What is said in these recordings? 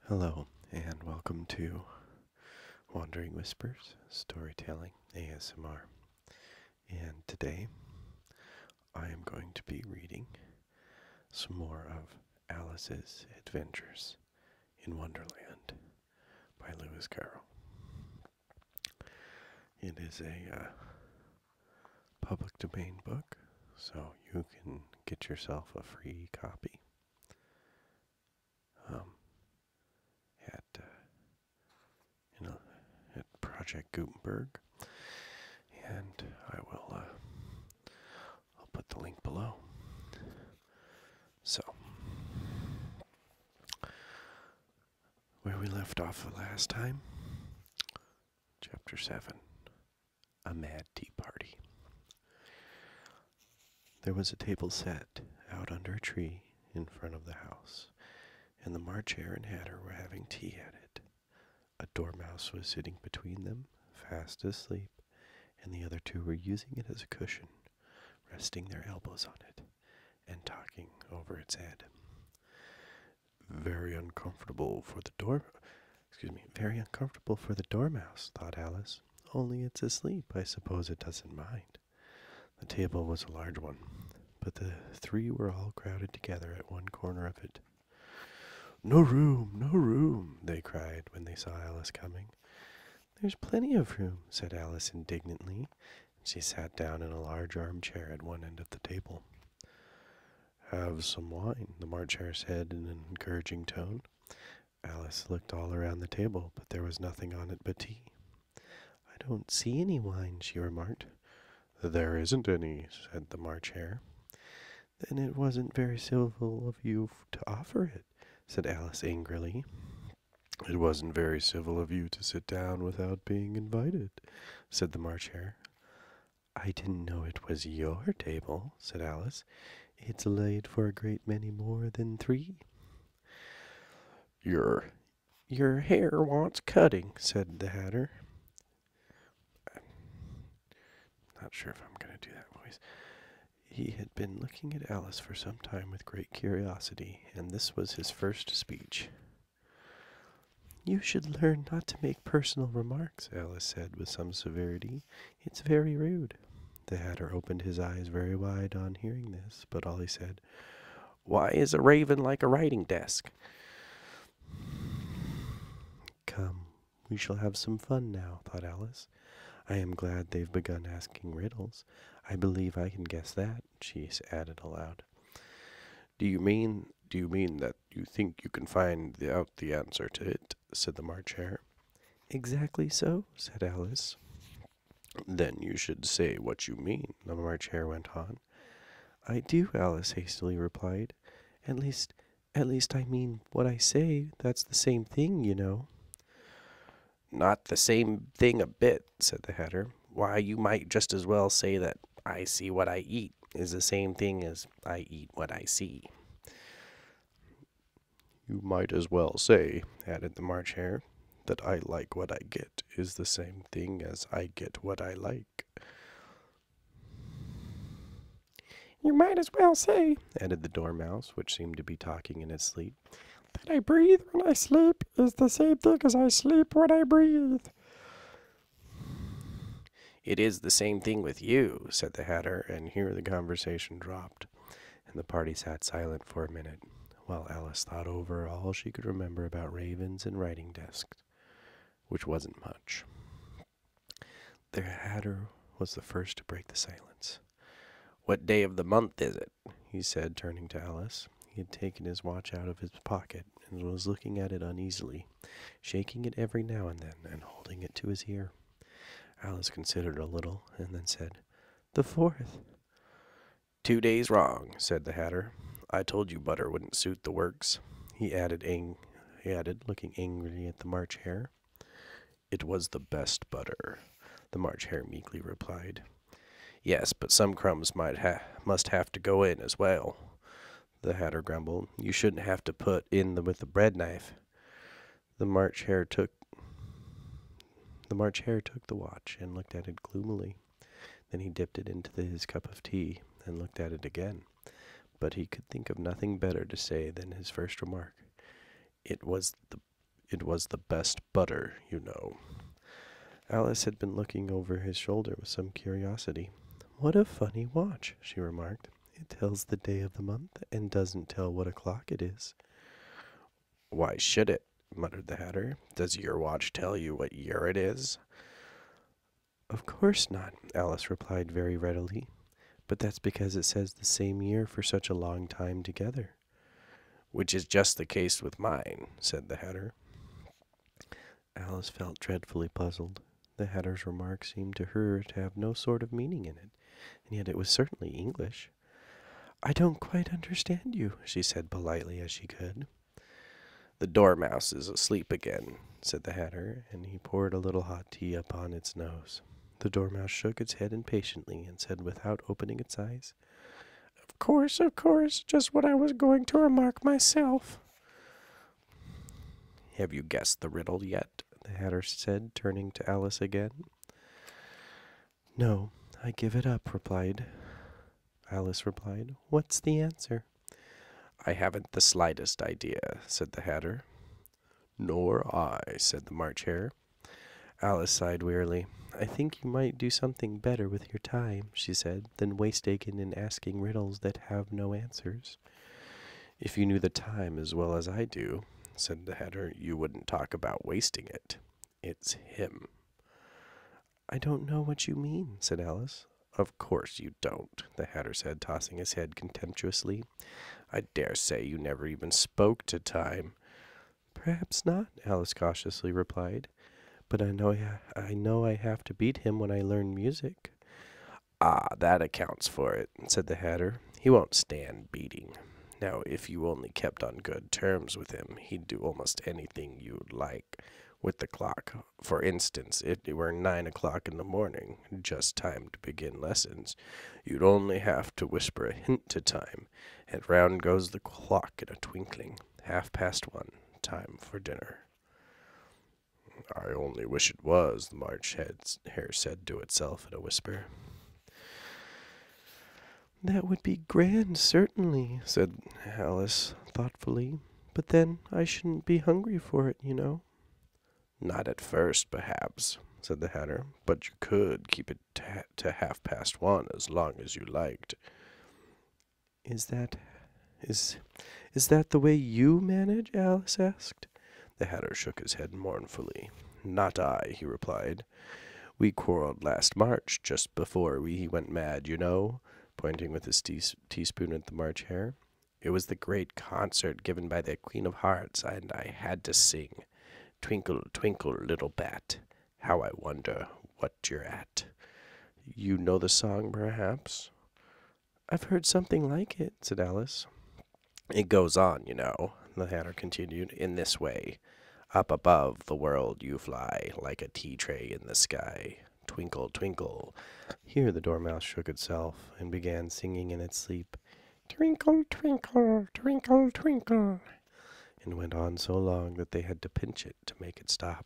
Hello, and welcome to Wandering Whispers, Storytelling ASMR. And today, I am going to be reading some more of Alice's Adventures in Wonderland by Lewis Carroll. It is a public domain book, so you can get yourself a free copy at at Project Gutenberg, and I'll put the link below. So, where we left off the last time, Chapter 7, A Mad Tea Party. There was a table set out under a tree in front of the house, and the March Hare and Hatter were having tea at it. A dormouse was sitting between them, fast asleep, and the other two were using it as a cushion, resting their elbows on it, and talking over its head. Very uncomfortable for the dormouse, thought Alice. Only it's asleep. I suppose it doesn't mind. The table was a large one, but the three were all crowded together at one corner of it. No room, no room, they cried when they saw Alice coming. There's plenty of room, said Alice indignantly, and she sat down in a large armchair at one end of the table. Have some wine, the March Hare said in an encouraging tone. Alice looked all around the table, but there was nothing on it but tea. I don't see any wine, she remarked. There isn't any, said the March Hare. Then it wasn't very civil of you to offer it, said Alice angrily. It wasn't very civil of you to sit down without being invited, said the March Hare. I didn't know it was your table, said Alice. It's laid for a great many more than three. Your hair wants cutting, said the Hatter. I'm not sure if I'm going to do that voice. He had been looking at Alice for some time with great curiosity, and this was his first speech. You should learn not to make personal remarks, Alice said with some severity. It's very rude. The Hatter opened his eyes very wide on hearing this, but all he said, Why is a raven like a writing desk? Come, we shall have some fun now, thought Alice. I am glad they've begun asking riddles. I believe I can guess that, she added aloud. Do you mean that you think you can find out the answer to it? Said the March Hare. Exactly so, said Alice. Then you should say what you mean, the March Hare went on. I do, Alice hastily replied. At least I mean what I say. That's the same thing, you know. Not the same thing a bit, said the Hatter. Why, you might just as well say that I see what I eat is the same thing as I eat what I see. You might as well say, added the March Hare, that I like what I get is the same thing as I get what I like. You might as well say, added the Dormouse, which seemed to be talking in its sleep, that I breathe when I sleep is the same thing as I sleep when I breathe. It is the same thing with you, said the Hatter, and here the conversation dropped, and the party sat silent for a minute, while Alice thought over all she could remember about ravens and writing desks, which wasn't much. The Hatter was the first to break the silence. What day of the month is it? He said, turning to Alice. He had taken his watch out of his pocket and was looking at it uneasily, shaking it every now and then and holding it to his ear. Alice considered a little and then said, The 4th. 2 days wrong, said the Hatter. I told you butter wouldn't suit the works, he added, looking angrily at the March Hare. It was the best butter, the March Hare meekly replied. Yes, but some crumbs must have to go in as well, the Hatter grumbled. You shouldn't have to put in with the bread knife. The March Hare took the watch and looked at it gloomily. Then he dipped it into his cup of tea and looked at it again. But he could think of nothing better to say than his first remark. It was It was the best butter, you know. Alice had been looking over his shoulder with some curiosity. What a funny watch, she remarked. It tells the day of the month and doesn't tell what o'clock it is. Why should it? Muttered the Hatter. Does your watch tell you what year it is? Of course not, Alice replied very readily. But that's because it says the same year for such a long time together. Which is just the case with mine, said the Hatter. Alice felt dreadfully puzzled. The Hatter's remark seemed to her to have no sort of meaning in it, and yet it was certainly English. I don't quite understand you, she said politely as she could. The Dormouse is asleep again, said the Hatter, and he poured a little hot tea upon its nose. The Dormouse shook its head impatiently and said without opening its eyes, of course, just what I was going to remark myself. Have you guessed the riddle yet? The Hatter said, turning to Alice again. No, I give it up, Alice replied. What's the answer? I haven't the slightest idea, said the Hatter. Nor I, said the March Hare. Alice sighed wearily. I think you might do something better with your time, she said, than waste it in asking riddles that have no answers. If you knew the time as well as I do, said the Hatter, you wouldn't talk about wasting it. It's him. I don't know what you mean, said Alice. Of course you don't, the Hatter said, tossing his head contemptuously. I dare say you never even spoke to time. Perhaps not, Alice cautiously replied. But I know I have to beat him when I learn music. Ah, that accounts for it, said the Hatter. He won't stand beating. Now, if you only kept on good terms with him, he'd do almost anything you'd like with the clock. For instance, if it were 9 o'clock in the morning, just time to begin lessons, you'd only have to whisper a hint to time, and round goes the clock in a twinkling. 1:30, time for dinner. I only wish it was, the March Hare said to itself in a whisper. That would be grand, certainly, said Alice thoughtfully. But then I shouldn't be hungry for it, you know. Not at first, perhaps, said the Hatter, but you could keep it to 1:30 as long as you liked. Is that the way you manage? Alice asked. The Hatter shook his head mournfully. Not I, he replied. We quarreled last March, just before he went mad, you know, pointing with his teaspoon at the March Hare. It was the great concert given by the Queen of Hearts, and I had to sing, Twinkle, twinkle, little bat, how I wonder what you're at. You know the song, perhaps? I've heard something like it, said Alice. It goes on, you know, the Hatter continued, in this way. Up above the world you fly, like a tea tray in the sky. Twinkle, twinkle. Here the Dormouse shook itself, and began singing in its sleep. Twinkle, twinkle, twinkle, twinkle. And went on so long that they had to pinch it to make it stop.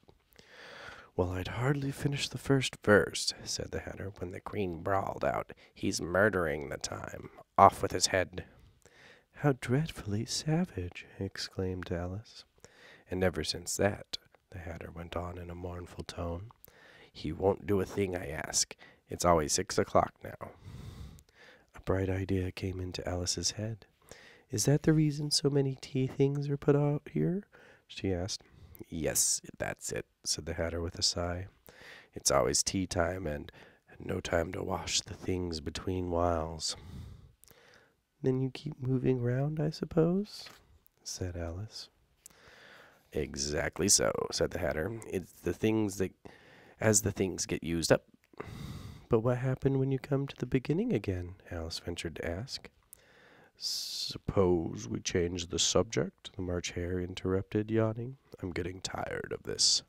Well, I'd hardly finished the first verse, said the Hatter, when the Queen brawled out, He's murdering the time. Off with his head. How dreadfully savage, exclaimed Alice. And ever since that, the Hatter went on in a mournful tone, he won't do a thing I ask. It's always 6 o'clock now. A bright idea came into Alice's head. Is that the reason so many tea things are put out here? She asked. Yes, that's it, said the Hatter with a sigh. It's always tea time and no time to wash the things between whiles. Then you keep moving round, I suppose, said Alice. Exactly so, said the Hatter. It's the things that, as the things get used up. But what happened when you come to the beginning again? Alice ventured to ask. Suppose we change the subject, the March Hare interrupted, yawning. I'm getting tired of this.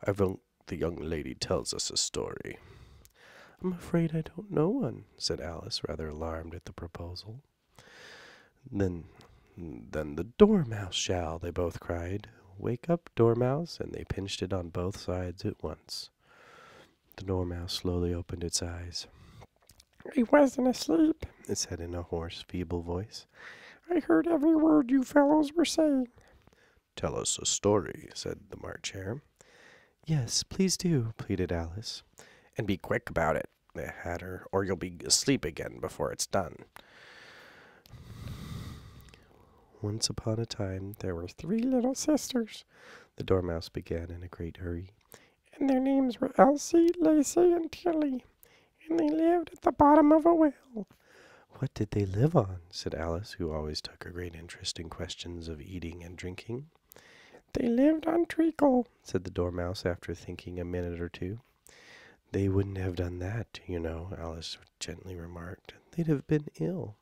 I vote the young lady tells us a story. I'm afraid I don't know one, said Alice, rather alarmed at the proposal. Then the Dormouse shall, they both cried. Wake up, Dormouse, and they pinched it on both sides at once. The Dormouse slowly opened its eyes. I wasn't asleep, it said in a hoarse, feeble voice. I heard every word you fellows were saying. "Tell us a story," said the March Hare. "Yes, please do," pleaded Alice. "And be quick about it," the Hatter, "or you'll be asleep again before it's done." "Once upon a time there were 3 little sisters," the Dormouse began in a great hurry, "and their names were Elsie, Lacie, and Tilly, and they lived at the bottom of a well." "What did they live on?" said Alice, who always took a great interest in questions of eating and drinking. "They lived on treacle," said the Dormouse after thinking a minute or two. "They wouldn't have done that, you know," Alice gently remarked. "They'd have been ill."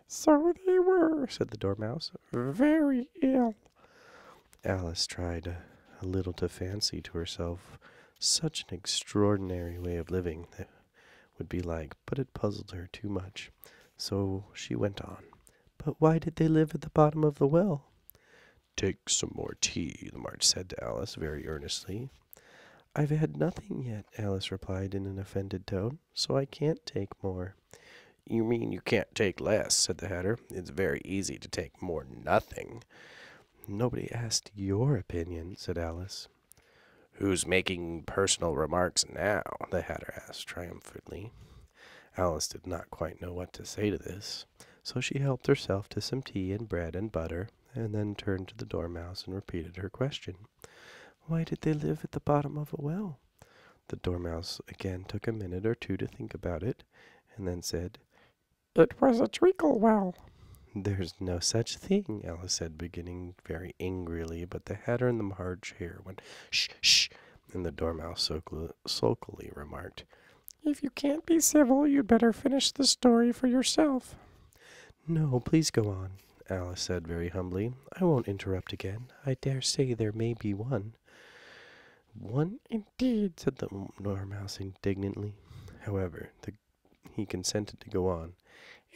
"So they were," said the Dormouse, "very ill." Alice tried a little to fancy to herself such an extraordinary way of living that would be like, but it puzzled her too much. So she went on. "But why did they live at the bottom of the well?" "Take some more tea," the March said to Alice very earnestly. "I've had nothing yet," Alice replied in an offended tone, "so I can't take more." "You mean you can't take less," said the Hatter. "It's very easy to take more nothing." "Nobody asked your opinion," said Alice. "Who's making personal remarks now?" the Hatter asked triumphantly. Alice did not quite know what to say to this, so she helped herself to some tea and bread and butter, and then turned to the Dormouse and repeated her question. "Why did they live at the bottom of a well?" The Dormouse again took a minute or two to think about it, and then said, "It was a treacle well." "There's no such thing," Alice said, beginning very angrily, but the Hatter and the March Hare went, "Shh, shh," and the Dormouse sulkily remarked, "If you can't be civil, you'd better finish the story for yourself." "No, please go on," Alice said very humbly. "I won't interrupt again. I dare say there may be one." "One indeed," said the Dormouse indignantly. However, he consented to go on.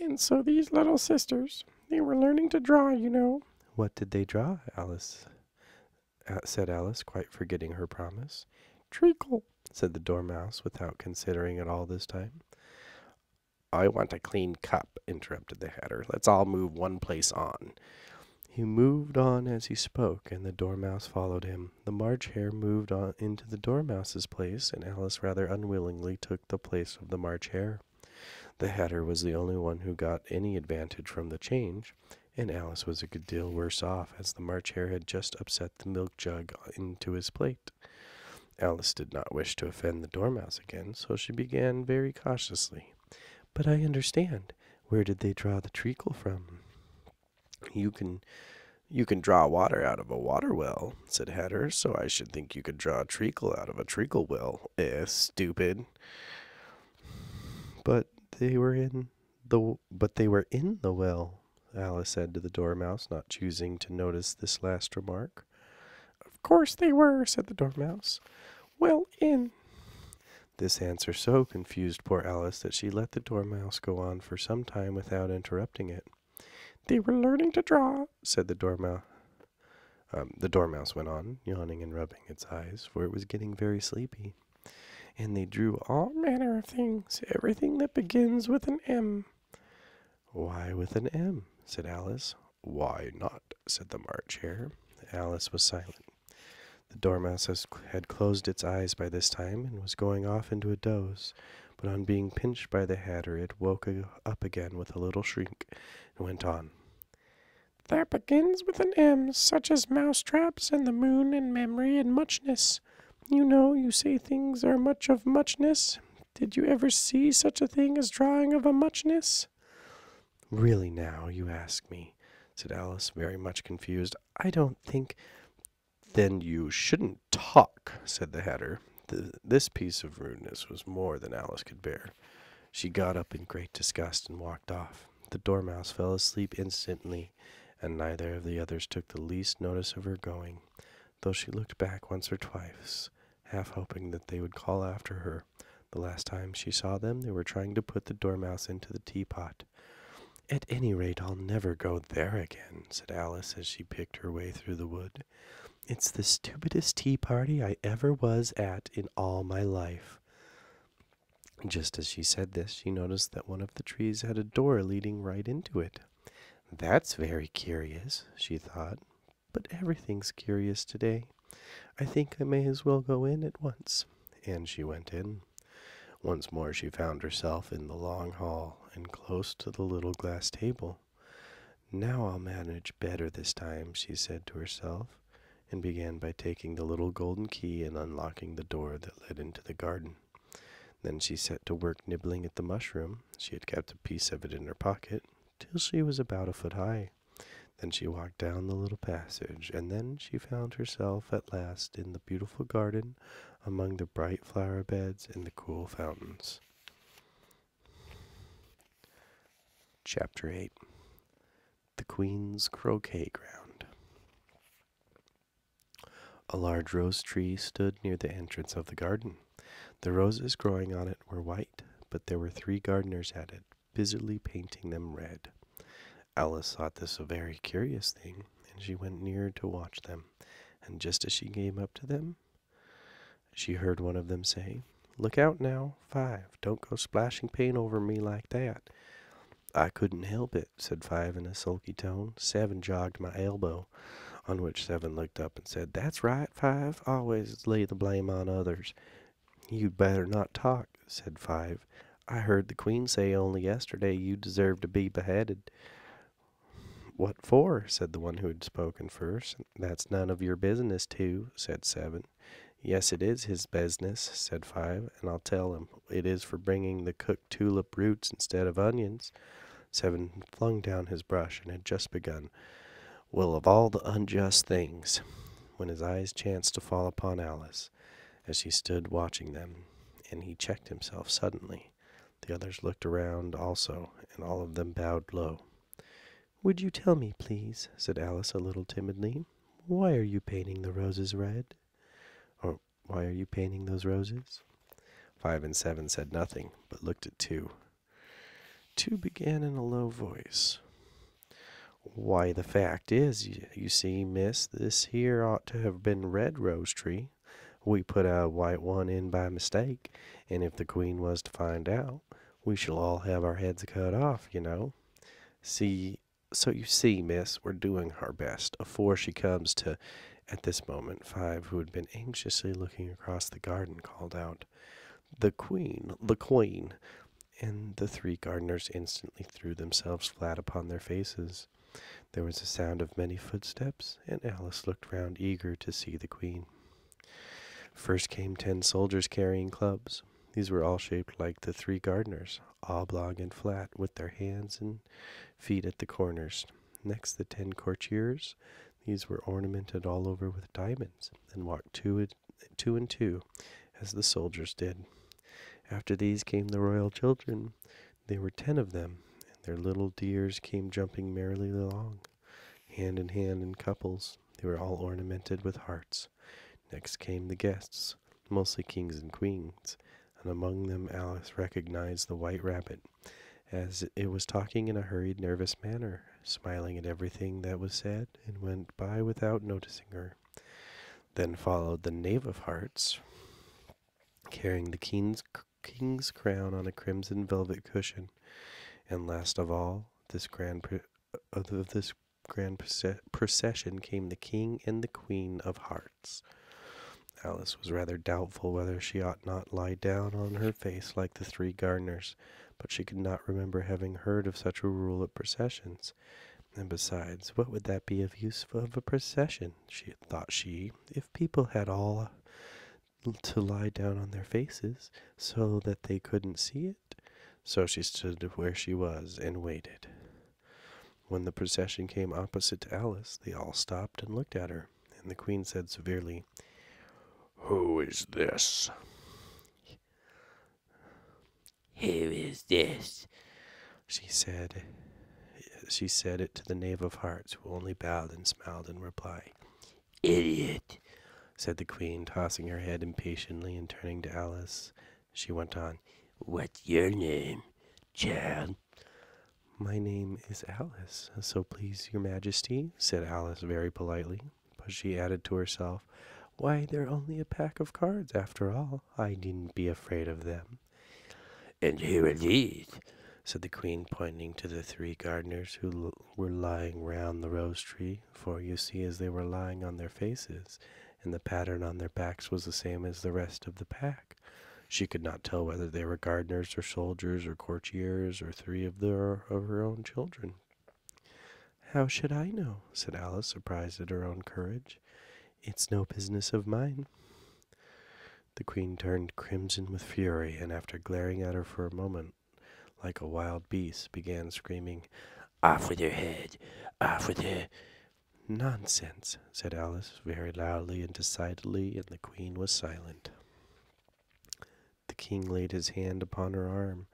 "And so these little sisters, they were learning to draw, you know." "What did they draw?" said Alice, quite forgetting her promise. "Treacle," said the Dormouse, without considering it all this time. "I want a clean cup," interrupted the Hatter. "Let's all move one place on." He moved on as he spoke, and the Dormouse followed him. The March Hare moved on into the Dormouse's place, and Alice rather unwillingly took the place of the March Hare. The Hatter was the only one who got any advantage from the change, and Alice was a good deal worse off, as the March Hare had just upset the milk jug into his plate. Alice did not wish to offend the Dormouse again, so she began very cautiously. "But I understand. Where did they draw the treacle from?" You can draw water out of a water well," said Hatter, "so I should think you could draw a treacle out of a treacle well. Stupid." But they were in the well," Alice said to the Dormouse, not choosing to notice this last remark. "Of course they were," said the Dormouse. "Well in." This answer so confused poor Alice that she let the Dormouse go on for some time without interrupting it. "They were learning to draw," said the Dormouse. The Dormouse went on, yawning and rubbing its eyes, for it was getting very sleepy. "And they drew all manner of things, everything that begins with an M." "Why with an M?" said Alice. "Why not?" said the March Hare. Alice was silent. The Dormouse had closed its eyes by this time, and was going off into a doze, but on being pinched by the Hatter, it woke up again with a little shriek, and went on. "That begins with an M, such as mousetraps, and the moon, and memory, and muchness. You know, you say things are much of muchness. Did you ever see such a thing as drawing of a muchness?" "Really now, you ask me," said Alice, very much confused. "I don't think—" "Then you shouldn't talk," said the Hatter. This piece of rudeness was more than Alice could bear. She got up in great disgust and walked off. The Dormouse fell asleep instantly, and neither of the others took the least notice of her going, though she looked back once or twice, half hoping that they would call after her. The last time she saw them, they were trying to put the Dormouse into the teapot. "At any rate, I'll never go there again," said Alice as she picked her way through the wood. "It's the stupidest tea party I ever was at in all my life." Just as she said this, she noticed that one of the trees had a door leading right into it. "That's very curious," she thought. but everything's curious today. I think I may as well go in at once." And she went in. Once more she found herself in the long hall and close to the little glass table. "Now I'll manage better this time," she said to herself, and began by taking the little golden key and unlocking the door that led into the garden. Then she set to work nibbling at the mushroom. She had kept a piece of it in her pocket, till she was about a foot high. Then she walked down the little passage, and then she found herself at last in the beautiful garden among the bright flower beds and the cool fountains. Chapter 8. The Queen's Croquet Ground. A large rose tree stood near the entrance of the garden. The roses growing on it were white, but there were 3 gardeners at it, busily painting them red. Alice thought this a very curious thing, and she went nearer to watch them, and just as she came up to them, she heard one of them say, "Look out now, 5, don't go splashing paint over me like that." "I couldn't help it," said 5 in a sulky tone. 7 jogged my elbow, on which 7 looked up and said, "That's right, 5, always lay the blame on others." "You'd better not talk," said 5. "I heard the Queen say only yesterday you deserved to be beheaded." "What for?" said the one who had spoken first. "That's none of your business, too," said 7. "Yes, it is his business," said 5, "and I'll tell him. It is for bringing the cooked tulip roots instead of onions." 7 flung down his brush and had just begun, "Well, of all the unjust things," when his eyes chanced to fall upon Alice, as she stood watching them, and he checked himself suddenly. The others looked around also, and all of them bowed low. "Would you tell me, please," said Alice a little timidly, "why are you painting the roses red? Or why are you painting those roses?" 5 and 7 said nothing, but looked at 2. 2 began in a low voice. "Why, the fact is, you see, miss, this here ought to have been red rose tree. We put a white one in by mistake, and if the Queen was to find out, we shall all have our heads cut off, you know. So you see, miss, we're doing our best, afore she comes to—" At this moment 5, who had been anxiously looking across the garden, called out, "The Queen, the Queen!" And the 3 gardeners instantly threw themselves flat upon their faces. There was a sound of many footsteps, and Alice looked round eager to see the Queen. First came 10 soldiers carrying clubs. These were all shaped like the 3 gardeners, oblong and flat, with their hands and feet at the corners. Next the 10 courtiers. These were ornamented all over with diamonds, and walked two and two, as the soldiers did. After these came the royal children. There were 10 of them, and their little dears came jumping merrily along, hand in hand in couples. They were all ornamented with hearts. Next came the guests, mostly kings and queens, and among them Alice recognized the White Rabbit, as it was talking in a hurried, nervous manner, smiling at everything that was said, and went by without noticing her. Then followed the Knave of Hearts, carrying the king's crown on a crimson velvet cushion, and last of all, this grand procession came the King and the Queen of Hearts. Alice was rather doubtful whether she ought not lie down on her face like the 3 gardeners, but she could not remember having heard of such a rule at processions. And besides, what would that be of use of a procession, thought she, if people had all to lie down on their faces so that they couldn't see it? So she stood where she was and waited. When the procession came opposite to Alice, they all stopped and looked at her, and the Queen said severely, "Who is this?" "Who is this?" She said it to the Knave of Hearts, who only bowed and smiled in reply. "Idiot," said the Queen, tossing her head impatiently, and turning to Alice, she went on, "What's your name, child?" "My name is Alice, so please your Majesty," said Alice very politely, but she added to herself, "Why, they're only a pack of cards after all. I needn't be afraid of them." "And who are these?" said the queen, pointing to the 3 gardeners who were lying round the rose tree. For you see, as they were lying on their faces, and the pattern on their backs was the same as the rest of the pack, she could not tell whether they were gardeners or soldiers or courtiers or 3 of her own children. "How should I know?" said Alice, surprised at her own courage. "It's no business of mine." The queen turned crimson with fury, and after glaring at her for a moment like a wild beast, began screaming, "Off with her head! Off with her!" "Nonsense," said Alice, very loudly and decidedly, and the queen was silent. The king laid his hand upon her arm,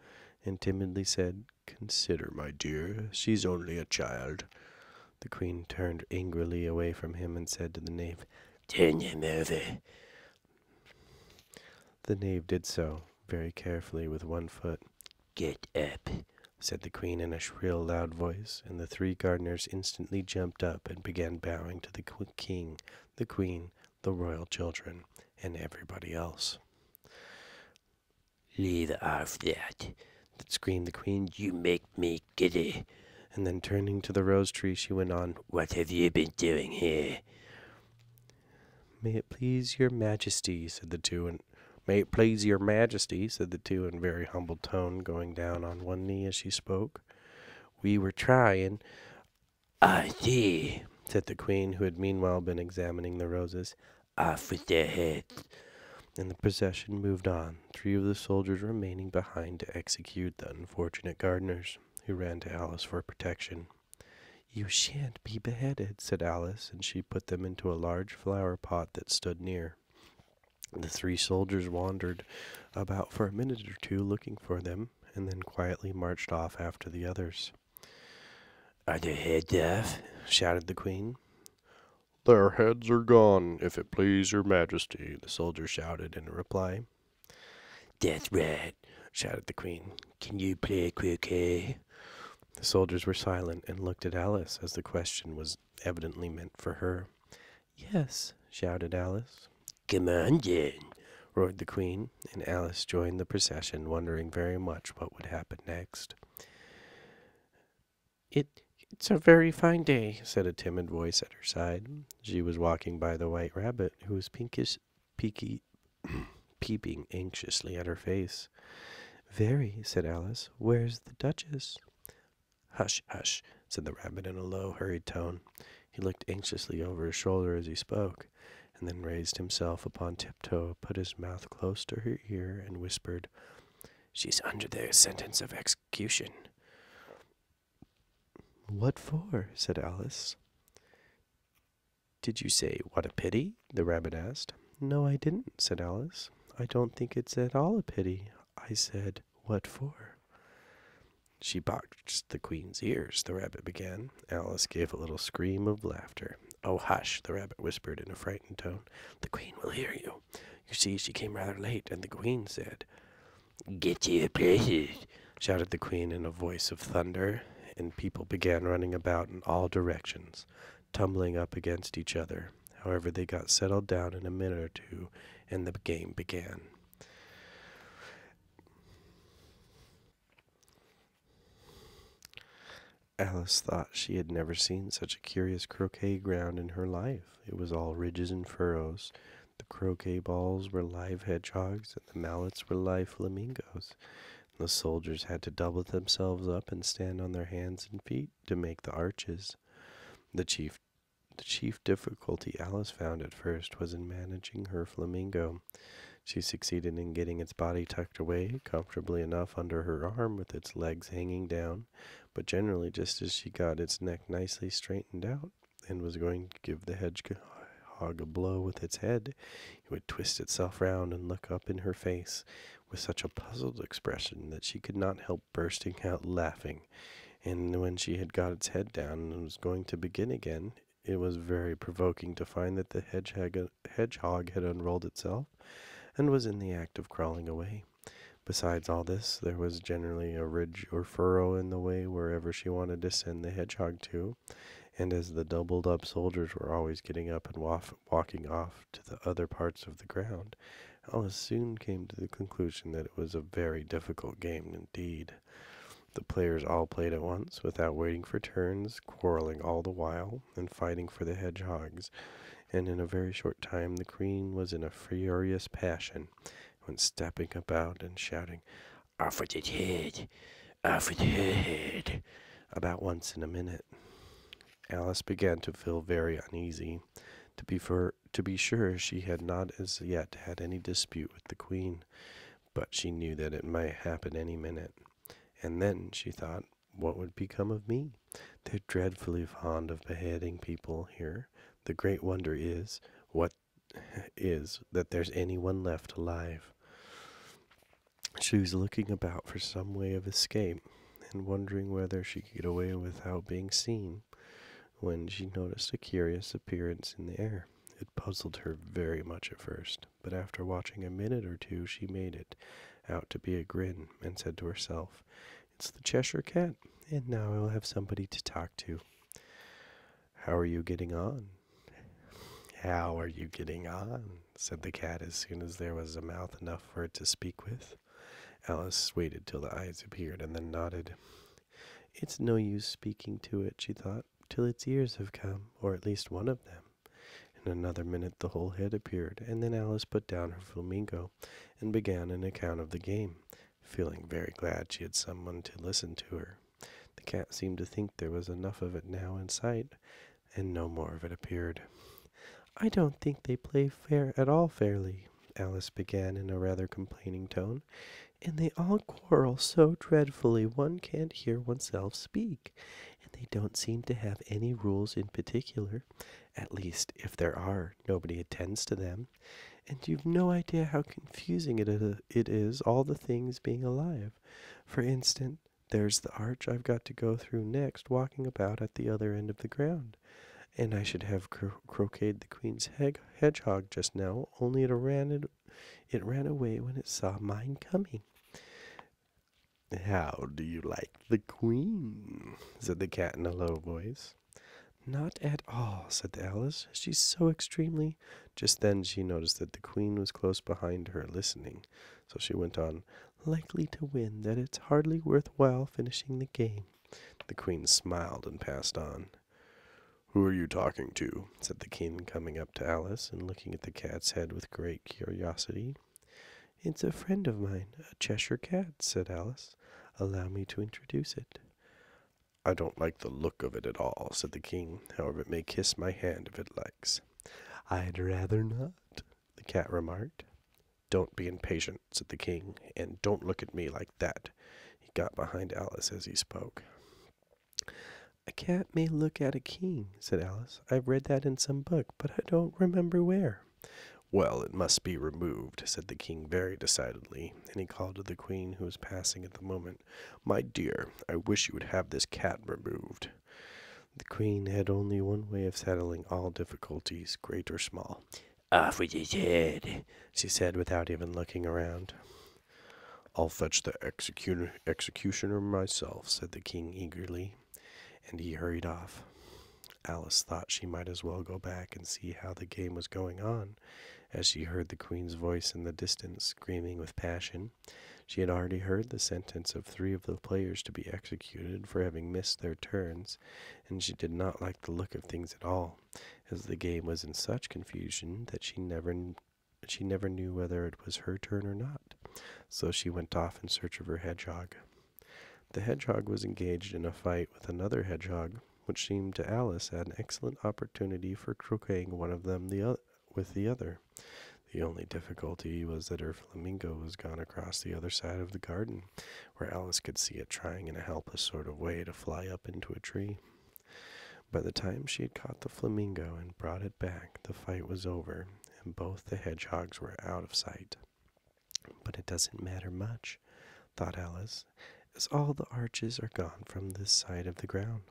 and timidly said, "Consider, my dear, she's only a child." The queen turned angrily away from him and said to the knave, "Turn him over." The knave did so, very carefully, with one foot. "Get up," said the queen in a shrill, loud voice, and the 3 gardeners instantly jumped up and began bowing to the king, the queen, the royal children, and everybody else. "Leave off that," screamed the queen. "You make me giddy." And then turning to the rose tree, she went on, "What have you been doing here?" "May it please your majesty," said the two, and "May it please your majesty," said the 2 in a very humble tone, going down on one knee as she spoke. "We were trying—" "I see," said the queen, who had meanwhile been examining the roses. "Off with their heads." And the procession moved on, 3 of the soldiers remaining behind to execute the unfortunate gardeners, who ran to Alice for protection. "You shan't be beheaded," said Alice, and she put them into a large flower pot that stood near. The 3 soldiers wandered about for a minute or 2 looking for them, and then quietly marched off after the others. "Are their heads off?" shouted the queen. "Their heads are gone, if it please your majesty," the soldier shouted in reply. "That's right," shouted the queen. "Can you play croquet?" The soldiers were silent and looked at Alice, as the question was evidently meant for her. "Yes," shouted Alice. "Come on, then," roared the queen, and Alice joined the procession, wondering very much what would happen next. It's a very fine day," said a timid voice at her side. She was walking by the white rabbit, who was peeping anxiously at her face. "Very," said Alice. "Where's the Duchess?" "Hush, hush," said the rabbit in a low, hurried tone. He looked anxiously over his shoulder as he spoke, and then raised himself upon tiptoe, put his mouth close to her ear, and whispered, "She's under the sentence of execution." "What for?" said Alice. "Did you say, 'What a pity'?" the rabbit asked. "No, I didn't," said Alice. "I don't think it's at all a pity. I said, 'What for?'" "She boxed the queen's ears," the rabbit began. Alice gave a little scream of laughter. "Oh, hush," the rabbit whispered in a frightened tone. "The queen will hear you. You see, she came rather late, and the queen said—" "Get to your places," shouted the queen in a voice of thunder, and people began running about in all directions, tumbling up against each other. However, they got settled down in a minute or 2, and the game began. Alice thought she had never seen such a curious croquet ground in her life. It was all ridges and furrows. The croquet balls were live hedgehogs, and the mallets were live flamingos. The soldiers had to double themselves up and stand on their hands and feet to make the arches. The chief difficulty Alice found at first was in managing her flamingo. She succeeded in getting its body tucked away comfortably enough under her arm with its legs hanging down, but generally just as she got its neck nicely straightened out and was going to give the hedgehog a blow with its head, it would twist itself round and look up in her face with such a puzzled expression that she could not help bursting out laughing. And when she had got its head down and was going to begin again, it was very provoking to find that the hedgehog had unrolled itself and was in the act of crawling away. Besides all this, there was generally a ridge or furrow in the way wherever she wanted to send the hedgehog to, and as the doubled-up soldiers were always getting up and walking off to the other parts of the ground, Alice soon came to the conclusion that it was a very difficult game indeed. The players all played at once, without waiting for turns, quarreling all the while, and fighting for the hedgehogs, and in a very short time the queen was in a furious passion, went stepping about and shouting, "Off with its head! Off with her head!" about once in a minute. Alice began to feel very uneasy. To be sure, she had not as yet had any dispute with the queen, but she knew that it might happen any minute. And then, she thought, what would become of me? They're dreadfully fond of beheading people here. The great wonder is that there's anyone left alive. She was looking about for some way of escape, and wondering whether she could get away without being seen, when she noticed a curious appearance in the air. It puzzled her very much at first, but after watching a minute or two she made it out to be a grin, and said to herself, "It's the Cheshire Cat, and now I'll have somebody to talk to." "How are you getting on?" "How are you getting on?" said the cat as soon as there was a mouth enough for it to speak with. Alice waited till the eyes appeared, and then nodded. "It's no use speaking to it," she thought, "till its ears have come, or at least one of them." In another minute the whole head appeared, and then Alice put down her flamingo, and began an account of the game, feeling very glad she had someone to listen to her. The cat seemed to think there was enough of it now in sight, and no more of it appeared. "I don't think they play at all fairly," Alice began in a rather complaining tone, "and they all quarrel so dreadfully one can't hear oneself speak, and they don't seem to have any rules in particular. At least, if there are, nobody attends to them, and you've no idea how confusing it is, all the things being alive. For instance, there's the arch I've got to go through next, walking about at the other end of the ground, and I should have croqueted the queen's hedgehog just now, only it ran away when it saw mine coming." "How do you like the queen?" said the cat in a low voice. "Not at all," said Alice. "She's so extremely—" Just then she noticed that the queen was close behind her, listening, so she went on, "likely to win, that it's hardly worth while finishing the game." The queen smiled and passed on. "Who are you talking to?" said the king, coming up to Alice and looking at the cat's head with great curiosity. "It's a friend of mine, a Cheshire Cat," said Alice. "Allow me to introduce it." "I don't like the look of it at all," said the king. "However, it may kiss my hand if it likes." "I'd rather not," the cat remarked. "Don't be impatient," said the king, "and don't look at me like that." He got behind Alice as he spoke. "A cat may look at a king," said Alice. "I've read that in some book, but I don't remember where." "Well, it must be removed," said the king very decidedly, and he called to the queen, who was passing at the moment. "My dear, I wish you would have this cat removed." The queen had only one way of settling all difficulties, great or small. "Off with his head," she said, without even looking around. "I'll fetch the executioner myself," said the king eagerly, and he hurried off. Alice thought she might as well go back and see how the game was going on, as she heard the queen's voice in the distance, screaming with passion. She had already heard the sentence of 3 of the players to be executed for having missed their turns, and she did not like the look of things at all, as the game was in such confusion that she never knew whether it was her turn or not. So she went off in search of her hedgehog. The hedgehog was engaged in a fight with another hedgehog, which seemed to Alice an excellent opportunity for croqueting one of them with the other. The only difficulty was that her flamingo was gone across the other side of the garden, where Alice could see it trying in a helpless sort of way to fly up into a tree. By the time she had caught the flamingo and brought it back, the fight was over, and both the hedgehogs were out of sight. "But it doesn't matter much," thought Alice, "as all the arches are gone from this side of the ground."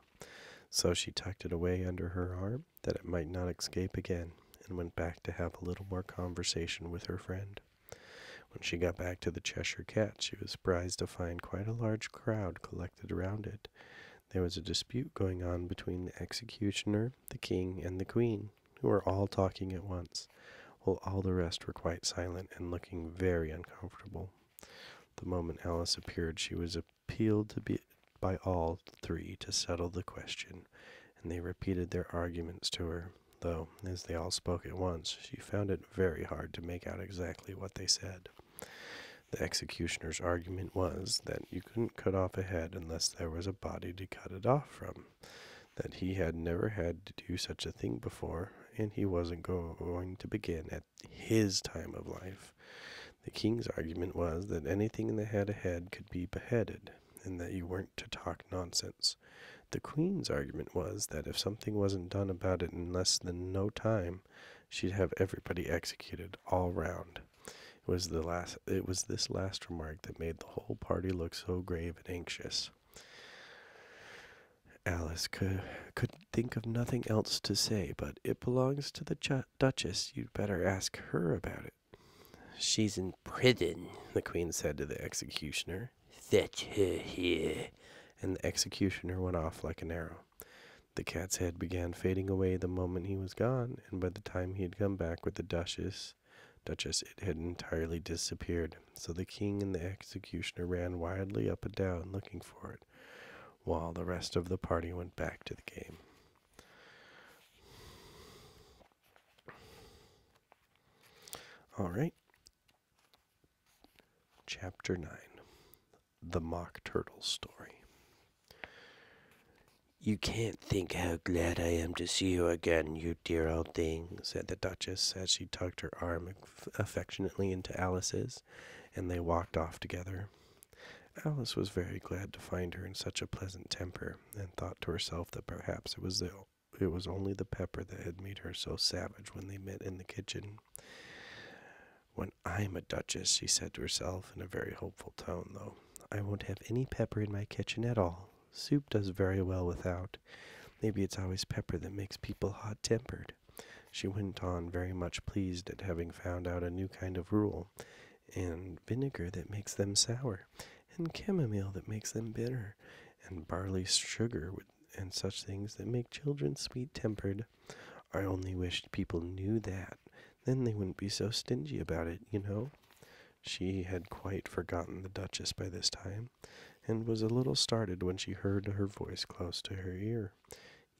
So she tucked it away under her arm, that it might not escape again, and went back to have a little more conversation with her friend. When she got back to the Cheshire Cat, she was surprised to find quite a large crowd collected around it. There was a dispute going on between the executioner, the king, and the queen, who were all talking at once, while all the rest were quite silent and looking very uncomfortable. The moment Alice appeared, she was by all three to settle the question, and they repeated their arguments to her, though, as they all spoke at once, she found it very hard to make out exactly what they said. The executioner's argument was that you couldn't cut off a head unless there was a body to cut it off from, that he had never had to do such a thing before, and he wasn't going to begin at his time of life. The king's argument was that anything that had a head could be beheaded, and that you weren't to talk nonsense. The queen's argument was that if something wasn't done about it in less than no time, she'd have everybody executed all round. It was this last remark that made the whole party look so grave and anxious. Alice could think of nothing else to say, but "It belongs to the Duchess. You'd better ask her about it." "She's in prison," the queen said to the executioner. "Fetch her here." And the executioner went off like an arrow. The cat's head began fading away the moment he was gone, and by the time he had come back with the Duchess, it had entirely disappeared. So the king and the executioner ran wildly up and down looking for it, while the rest of the party went back to the game. All right. Chapter 9. The Mock Turtle Story. "You can't think how glad I am to see you again, you dear old thing," said the Duchess as she tucked her arm affectionately into Alice's, and they walked off together. Alice was very glad to find her in such a pleasant temper, and thought to herself that perhaps it was only the pepper that had made her so savage when they met in the kitchen. "When I'm a duchess," she said to herself in a very hopeful tone, though, "I won't have any pepper in my kitchen at all. Soup does very well without. Maybe it's always pepper that makes people hot-tempered." She went on, very much pleased at having found out a new kind of rule, and vinegar that makes them sour, and chamomile that makes them bitter, and barley sugar and such things that make children sweet-tempered. I only wish people knew that. Then they wouldn't be so stingy about it, you know. She had quite forgotten the Duchess by this time, and was a little startled when she heard her voice close to her ear.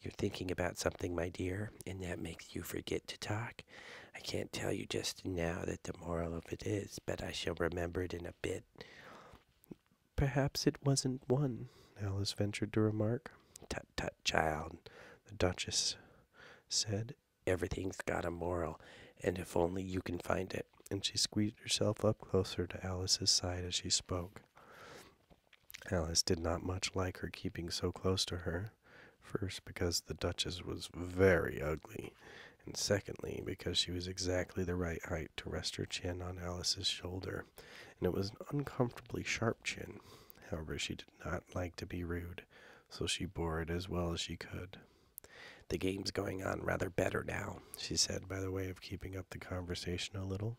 "You're thinking about something, my dear, and that makes you forget to talk. I can't tell you just now that the moral of it is, but I shall remember it in a bit." "Perhaps it wasn't one," Alice ventured to remark. "Tut, tut, child," the Duchess said. "Everything's got a moral, and if only you can find it." And she squeezed herself up closer to Alice's side as she spoke. Alice did not much like her keeping so close to her. First, because the Duchess was very ugly, and secondly, because she was exactly the right height to rest her chin on Alice's shoulder, and it was an uncomfortably sharp chin. However, she did not like to be rude, so she bore it as well as she could. "The game's going on rather better now," she said, by the way of keeping up the conversation a little.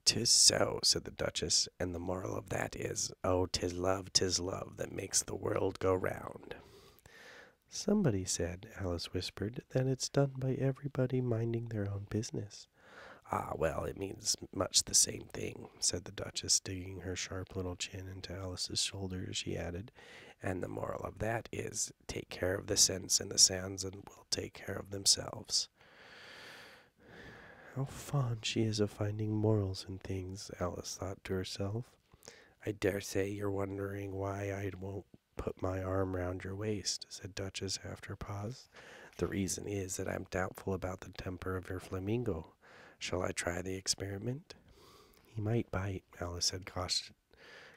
"'Tis so," said the Duchess, "and the moral of that is, oh, 'tis love that makes the world go round." "Somebody said," Alice whispered, "that it's done by everybody minding their own business." "Ah, well, it means much the same thing," said the Duchess, digging her sharp little chin into Alice's shoulder as she added, "and the moral of that is, take care of the sense and the sounds and will take care of themselves." "How fond she is of finding morals in things," Alice thought to herself. "I dare say you're wondering why I won't put my arm round your waist," said Duchess after a pause. "The reason is that I'm doubtful about the temper of your flamingo. Shall I try the experiment?" "He might bite," Alice said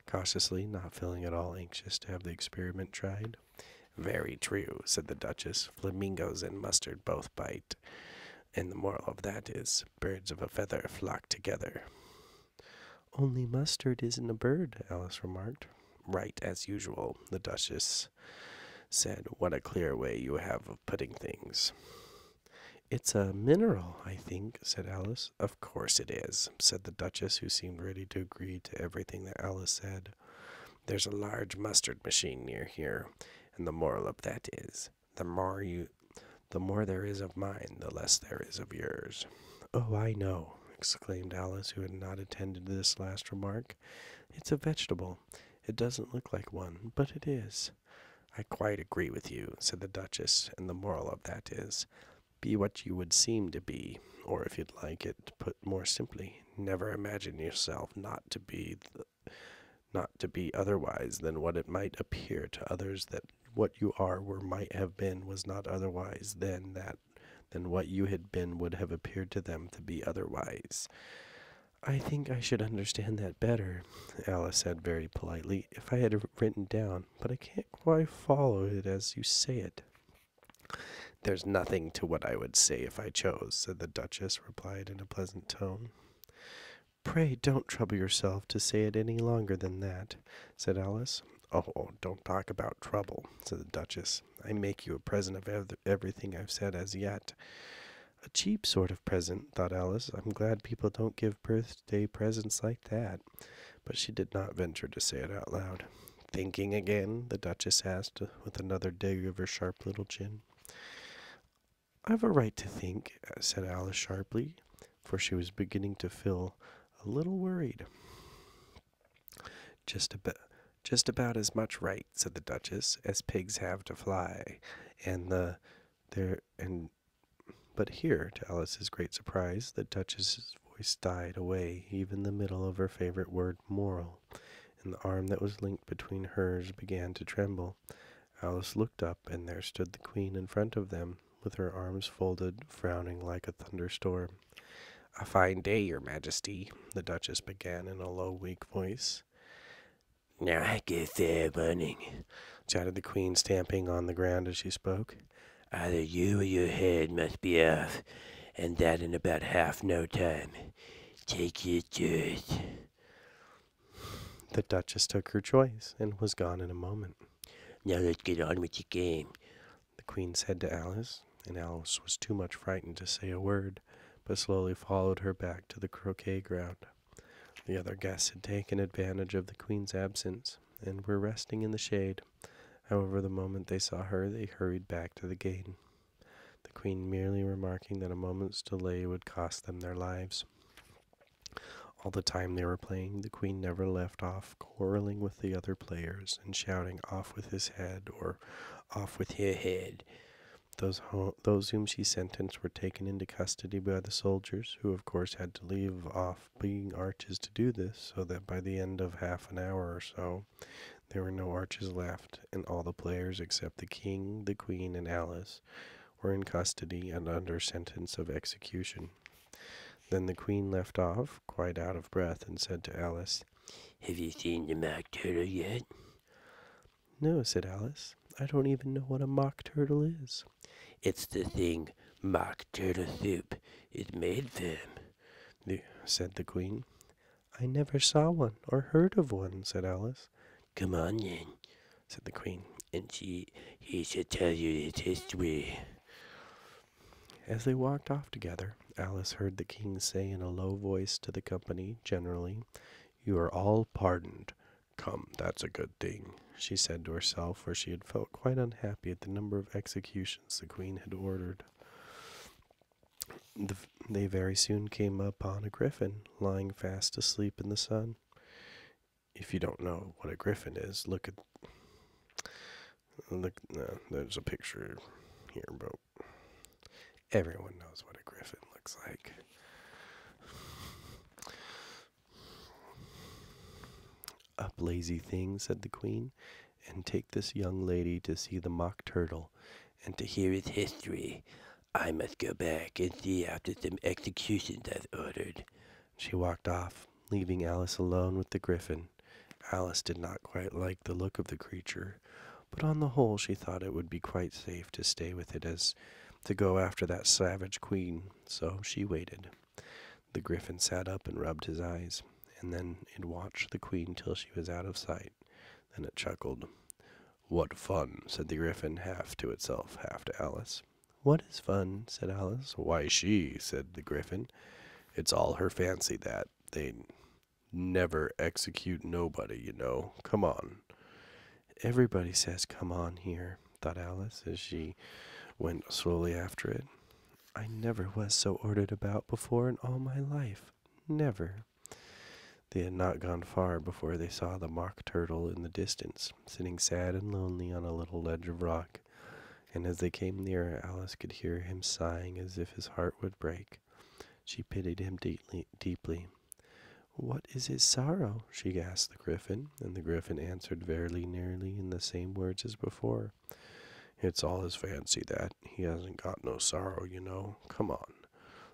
cautiously, not feeling at all anxious to have the experiment tried. "Very true," said the Duchess. "Flamingos and mustard both bite. And the moral of that is, birds of a feather flock together." "Only mustard isn't a bird," Alice remarked. "Right, as usual," the Duchess said. "What a clear way you have of putting things." "It's a mineral, I think," said Alice. "Of course it is," said the Duchess, who seemed ready to agree to everything that Alice said. "There's a large mustard machine near here, and the moral of that is, the more there is of mine, the less there is of yours." "Oh, I know," exclaimed Alice, who had not attended to this last remark. "It's a vegetable. It doesn't look like one, but it is. I quite agree with you, said the Duchess, and the moral of that is, be what you would seem to be, or if you'd like it put more simply, never imagine yourself not to be otherwise than what it might appear to others that what you are or might have been was not otherwise than what you had been would have appeared to them to be otherwise. I think I should understand that better, Alice said very politely, if I had it written down, but I can't quite follow it as you say it. There's nothing to what I would say if I chose, said the Duchess, replied in a pleasant tone. Pray don't trouble yourself to say it any longer than that, said Alice. Oh, don't talk about trouble, said the Duchess. I make you a present of everything I've said as yet. A cheap sort of present, thought Alice. I'm glad people don't give birthday presents like that. But she did not venture to say it out loud. Thinking again? The Duchess asked, with another dig of her sharp little chin. I've a right to think, said Alice sharply, for she was beginning to feel a little worried. Just about as much right, said the Duchess, as pigs have to fly. But here, to Alice's great surprise, the Duchess's voice died away, even in the middle of her favorite word, moral, and the arm that was linked between hers began to tremble. Alice looked up, and there stood the Queen in front of them, with her arms folded, frowning like a thunderstorm. A fine day, Your Majesty, the Duchess began in a low, weak voice. Now I get fair running, shouted the Queen, stamping on the ground as she spoke. Either you or your head must be off, and that in about half no time. Take your choice. The Duchess took her choice, and was gone in a moment. Now let's get on with your game, the Queen said to Alice, and Alice was too much frightened to say a word, but slowly followed her back to the croquet ground. The other guests had taken advantage of the Queen's absence, and were resting in the shade. However, the moment they saw her, they hurried back to the game, the Queen merely remarking that a moment's delay would cost them their lives. All the time they were playing, the Queen never left off quarreling with the other players and shouting, "Off with his head," or "Off with her head." Those whom she sentenced were taken into custody by the soldiers, who of course had to leave off being arches to do this, so that by the end of half an hour or so, there were no arches left, and all the players except the King, the Queen, and Alice were in custody and under sentence of execution. Then the Queen left off, quite out of breath, and said to Alice, "Have you seen the mock turtle yet?" "No," said Alice. "I don't even know what a mock turtle is." "It's the thing mock turtle soup is made from," said the Queen. "I never saw one or heard of one," said Alice. "Come on, then," said the Queen, "and he shall tell you its history." As they walked off together, Alice heard the King say in a low voice to the company generally, "You are all pardoned. Come, that's a good thing," she said to herself, for she had felt quite unhappy at the number of executions the Queen had ordered. They very soon came upon a griffin lying fast asleep in the sun. If you don't know what a griffin is, there's a picture here, but everyone knows what a griffin looks like. "Up, lazy thing," said the Queen, "and take this young lady to see the mock turtle, and to hear its history. I must go back and see after some executions I've ordered." She walked off, leaving Alice alone with the griffin. Alice did not quite like the look of the creature, but on the whole she thought it would be quite safe to stay with it as to go after that savage Queen, so she waited. The griffin sat up and rubbed his eyes, and then it watched the Queen till she was out of sight. Then it chuckled. "What fun," said the griffin, half to itself, half to Alice. "What is fun?" said Alice. "Why, said the griffin. "It's all her fancy that. They never execute nobody, you know. Come on." "Everybody says come on here," thought Alice as she went slowly after it. "I never was so ordered about before in all my life. Never." They had not gone far before they saw the Mock Turtle in the distance, sitting sad and lonely on a little ledge of rock. And as they came nearer, Alice could hear him sighing as if his heart would break. She pitied him deeply. "What is his sorrow?" she asked the Griffin, and the Griffin answered very nearly in the same words as before. "It's all his fancy, that. He hasn't got no sorrow, you know. Come on."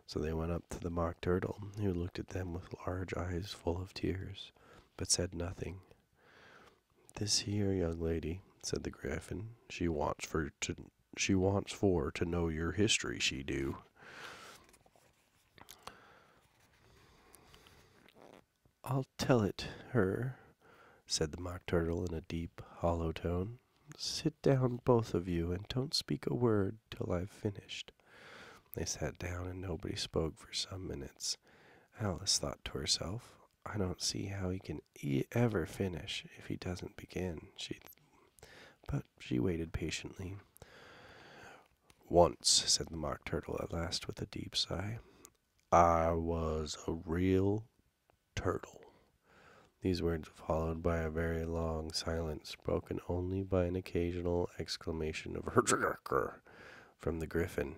So they went up to the Mock Turtle, who looked at them with large eyes full of tears, but said nothing. "This here young lady," said the Griffin, she wants for to know your history, she do." "I'll tell it her," said the Mock Turtle in a deep, hollow tone. "Sit down, both of you, and don't speak a word till I've finished." They sat down, and nobody spoke for some minutes. Alice thought to herself, "I don't see how he can ever finish if he doesn't begin." But she waited patiently. "Once," said the Mock Turtle at last with a deep sigh, "I was a real turtle." These words were followed by a very long silence, broken only by an occasional exclamation of "Herzacker" from the Griffin,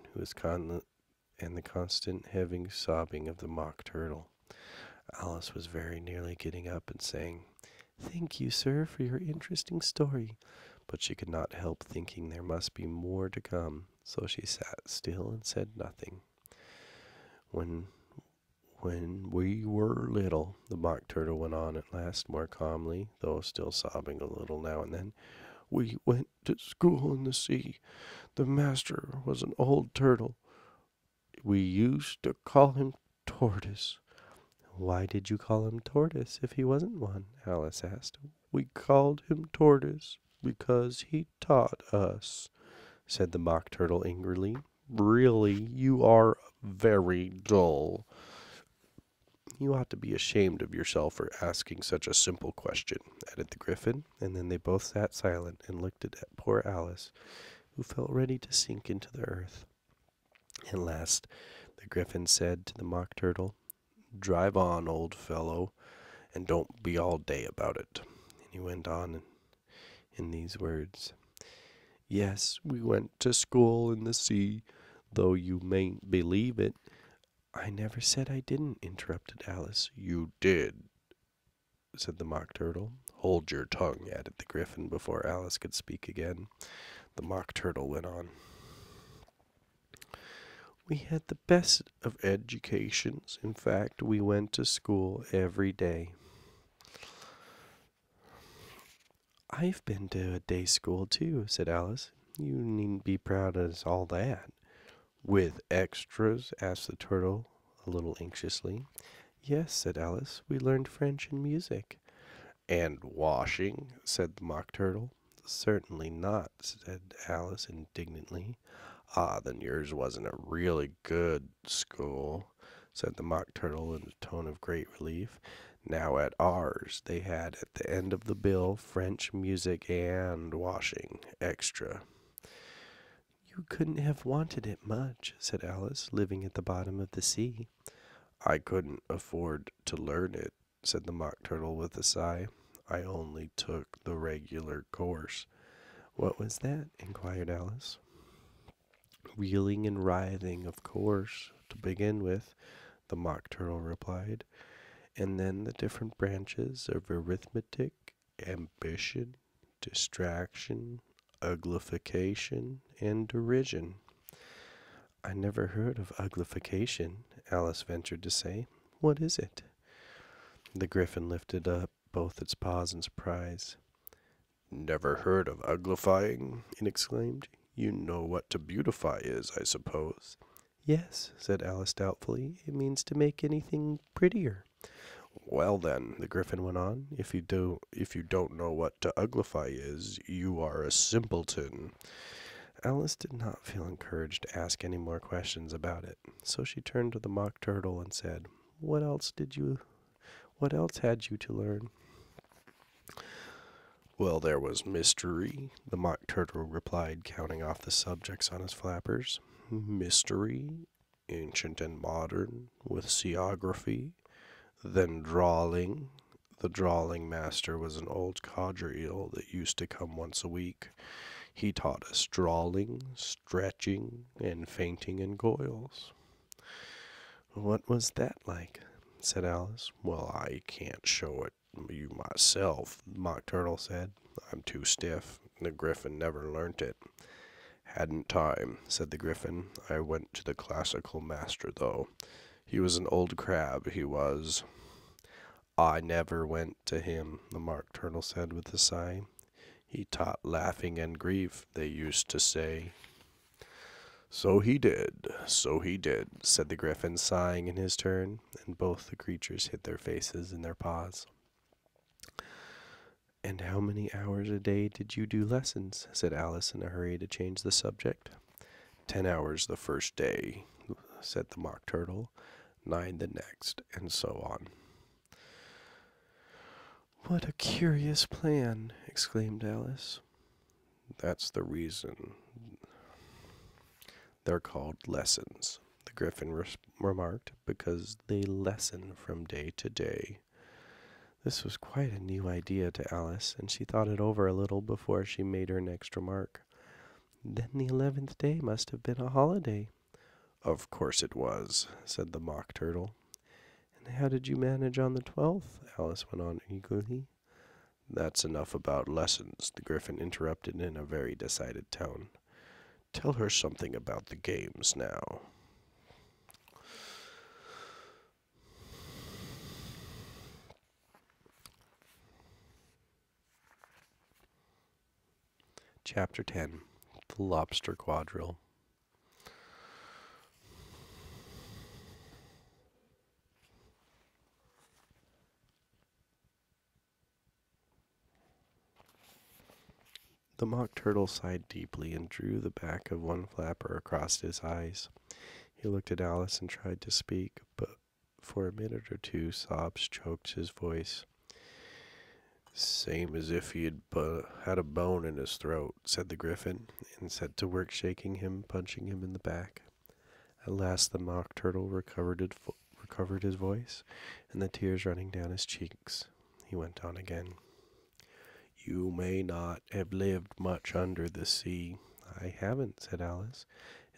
and the constant heavy sobbing of the Mock Turtle. Alice was very nearly getting up and saying, "Thank you, sir, for your interesting story," but she could not help thinking there must be more to come, so she sat still and said nothing. When we were little," the Mock Turtle went on at last more calmly, though still sobbing a little now and then, "we went to school in the sea. The master was an old turtle. We used to call him Tortoise." "Why did you call him Tortoise if he wasn't one?" Alice asked. "We called him Tortoise because he taught us," said the Mock Turtle angrily. "Really, you are very dull. You ought to be ashamed of yourself for asking such a simple question," added the Griffin, and then they both sat silent and looked at poor Alice, who felt ready to sink into the earth. At last the Griffin said to the Mock Turtle, "Drive on, old fellow, and don't be all day about it." And he went on in these words: "Yes, we went to school in the sea, though you mayn't believe it." "I never said I didn't," interrupted Alice. "You did," said the Mock Turtle. "Hold your tongue," added the Griffin before Alice could speak again. The Mock Turtle went on. "We had the best of educations. In fact, we went to school every day." "I've been to a day school, too," said Alice. "You needn't be proud of all that." "With extras?" asked the Turtle, a little anxiously. "Yes," said Alice. "We learned French and music." "And washing?" said the Mock Turtle. "Certainly not," said Alice indignantly. "Ah, then yours wasn't a really good school," said the Mock Turtle in a tone of great relief. "Now at ours they had at the end of the bill French music and washing extra." "You couldn't have wanted it much," said Alice, "living at the bottom of the sea." "I couldn't afford to learn it," said the Mock Turtle with a sigh. "I only took the regular course." "What was that?" inquired Alice. "Reeling and writhing, of course, to begin with," the Mock Turtle replied, "and then the different branches of arithmetic, ambition, distraction, uglification, and derision." "I never heard of uglification," Alice ventured to say. "What is it?" The Griffin lifted up both its paws in surprise. "Never heard of uglifying?" it exclaimed. "You know what to beautify is, I suppose." "Yes," said Alice doubtfully. "It means to make anything prettier." "Well then," the Griffin went on, if you don't know what to uglify is, you are a simpleton." Alice did not feel encouraged to ask any more questions about it, so she turned to the Mock Turtle and said, What else had you to learn?" "Well, there was mystery," the Mock Turtle replied, counting off the subjects on his flappers. "Mystery, ancient and modern, with seaography, Then drawling. The drawling master was an old quadrille that used to come once a week. He taught us drawling, stretching, and fainting in coils. What was that like? Said Alice. Well, I can't show it you myself, the Mock Turtle said. I'm too stiff. The Griffin never learnt it. Hadn't time, said the Griffin. I went to the classical master, though. He was an old crab, he was. I never went to him, the Mock Turtle said with a sigh. He taught laughing and grief, they used to say. So he did, said the Griffin, sighing in his turn, and both the creatures hid their faces in their paws. And how many hours a day did you do lessons? Said Alice in a hurry to change the subject. 10 hours the first day, said the Mock Turtle, 9 the next, and so on. What a curious plan, exclaimed Alice. That's the reason they're called lessons, the Griffin remarked, because they lessen from day to day. This was quite a new idea to Alice, and she thought it over a little before she made her next remark. Then the 11th day must have been a holiday. Of course it was, said the Mock Turtle. And how did you manage on the 12th? Alice went on eagerly. That's enough about lessons, the Griffin interrupted in a very decided tone. Tell her something about the games now. Chapter 10, The Lobster-Quadrille. The Mock Turtle sighed deeply and drew the back of one flapper across his eyes. He looked at Alice and tried to speak, but for a minute or two sobs choked his voice. Same as if he had a bone in his throat, said the Griffin, and set to work shaking him, punching him in the back. At last the Mock Turtle recovered his voice, and the tears running down his cheeks. He went on again. You may not have lived much under the sea. I haven't, said Alice,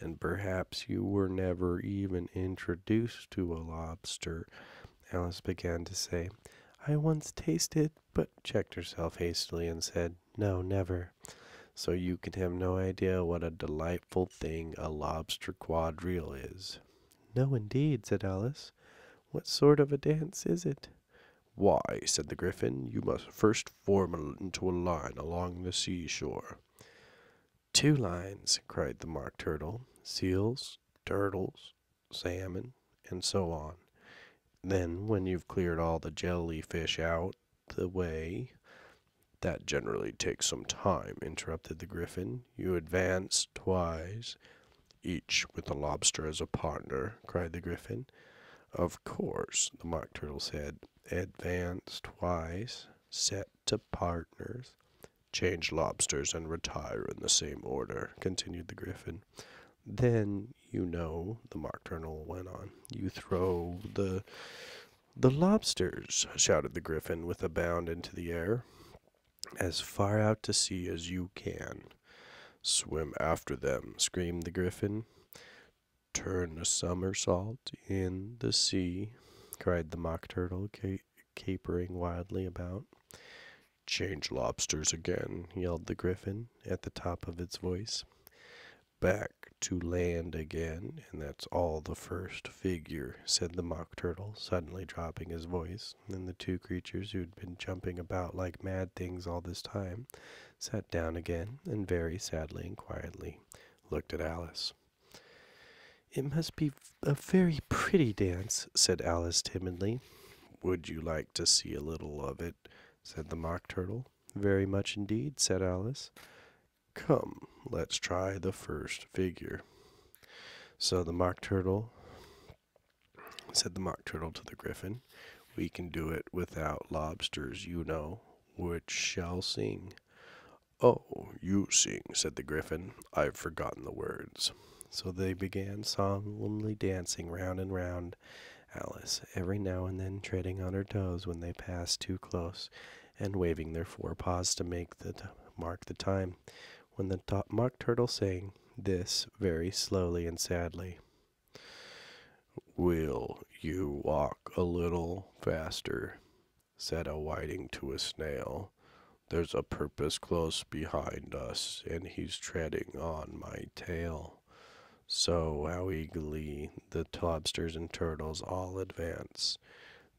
and perhaps you were never even introduced to a lobster. Alice began to say, I once tasted, but checked herself hastily and said, No, never. So you can have no idea what a delightful thing a Lobster-Quadrille is. No, indeed, said Alice. What sort of a dance is it? Why, said the Griffin, you must first form into a line along the seashore. 2 lines, cried the Mock Turtle. Seals, turtles, salmon, and so on. Then, when you've cleared all the jellyfish out the way... That generally takes some time, interrupted the Griffin. You advance twice, each with a lobster as a partner, cried the Griffin. Of course, the Mock Turtle said. Advance twice, set to partners, change lobsters and retire in the same order, continued the Griffin. Then, you know, the Mock Turtle went on, you throw the lobsters, shouted the Griffin with a bound into the air, as far out to sea as you can. Swim after them, screamed the Griffin. Turn a somersault in the sea, cried the Mock Turtle, capering wildly about. Change lobsters again, yelled the Griffin at the top of its voice. Back to land again, and that's all the first figure, said the Mock Turtle, suddenly dropping his voice, and the 2 creatures who had been jumping about like mad things all this time sat down again, and very sadly and quietly looked at Alice. It must be a very pretty dance, said Alice timidly. Would you like to see a little of it? Said the Mock Turtle. Very much indeed, said Alice. Come, let's try the first figure. So the Mock Turtle, said the Mock Turtle to the Griffin, we can do it without lobsters, you know. Which shall sing? Oh, you sing, said the Griffin. I've forgotten the words. So they began solemnly dancing round and round, Alice, every now and then treading on her toes when they passed too close, and waving their forepaws to mark the time, when the Mock Turtle sang this very slowly and sadly. "Will you walk a little faster?" said a whiting to a snail. "There's a purpose close behind us, and he's treading on my tail." So how eagerly the lobsters and turtles all advance.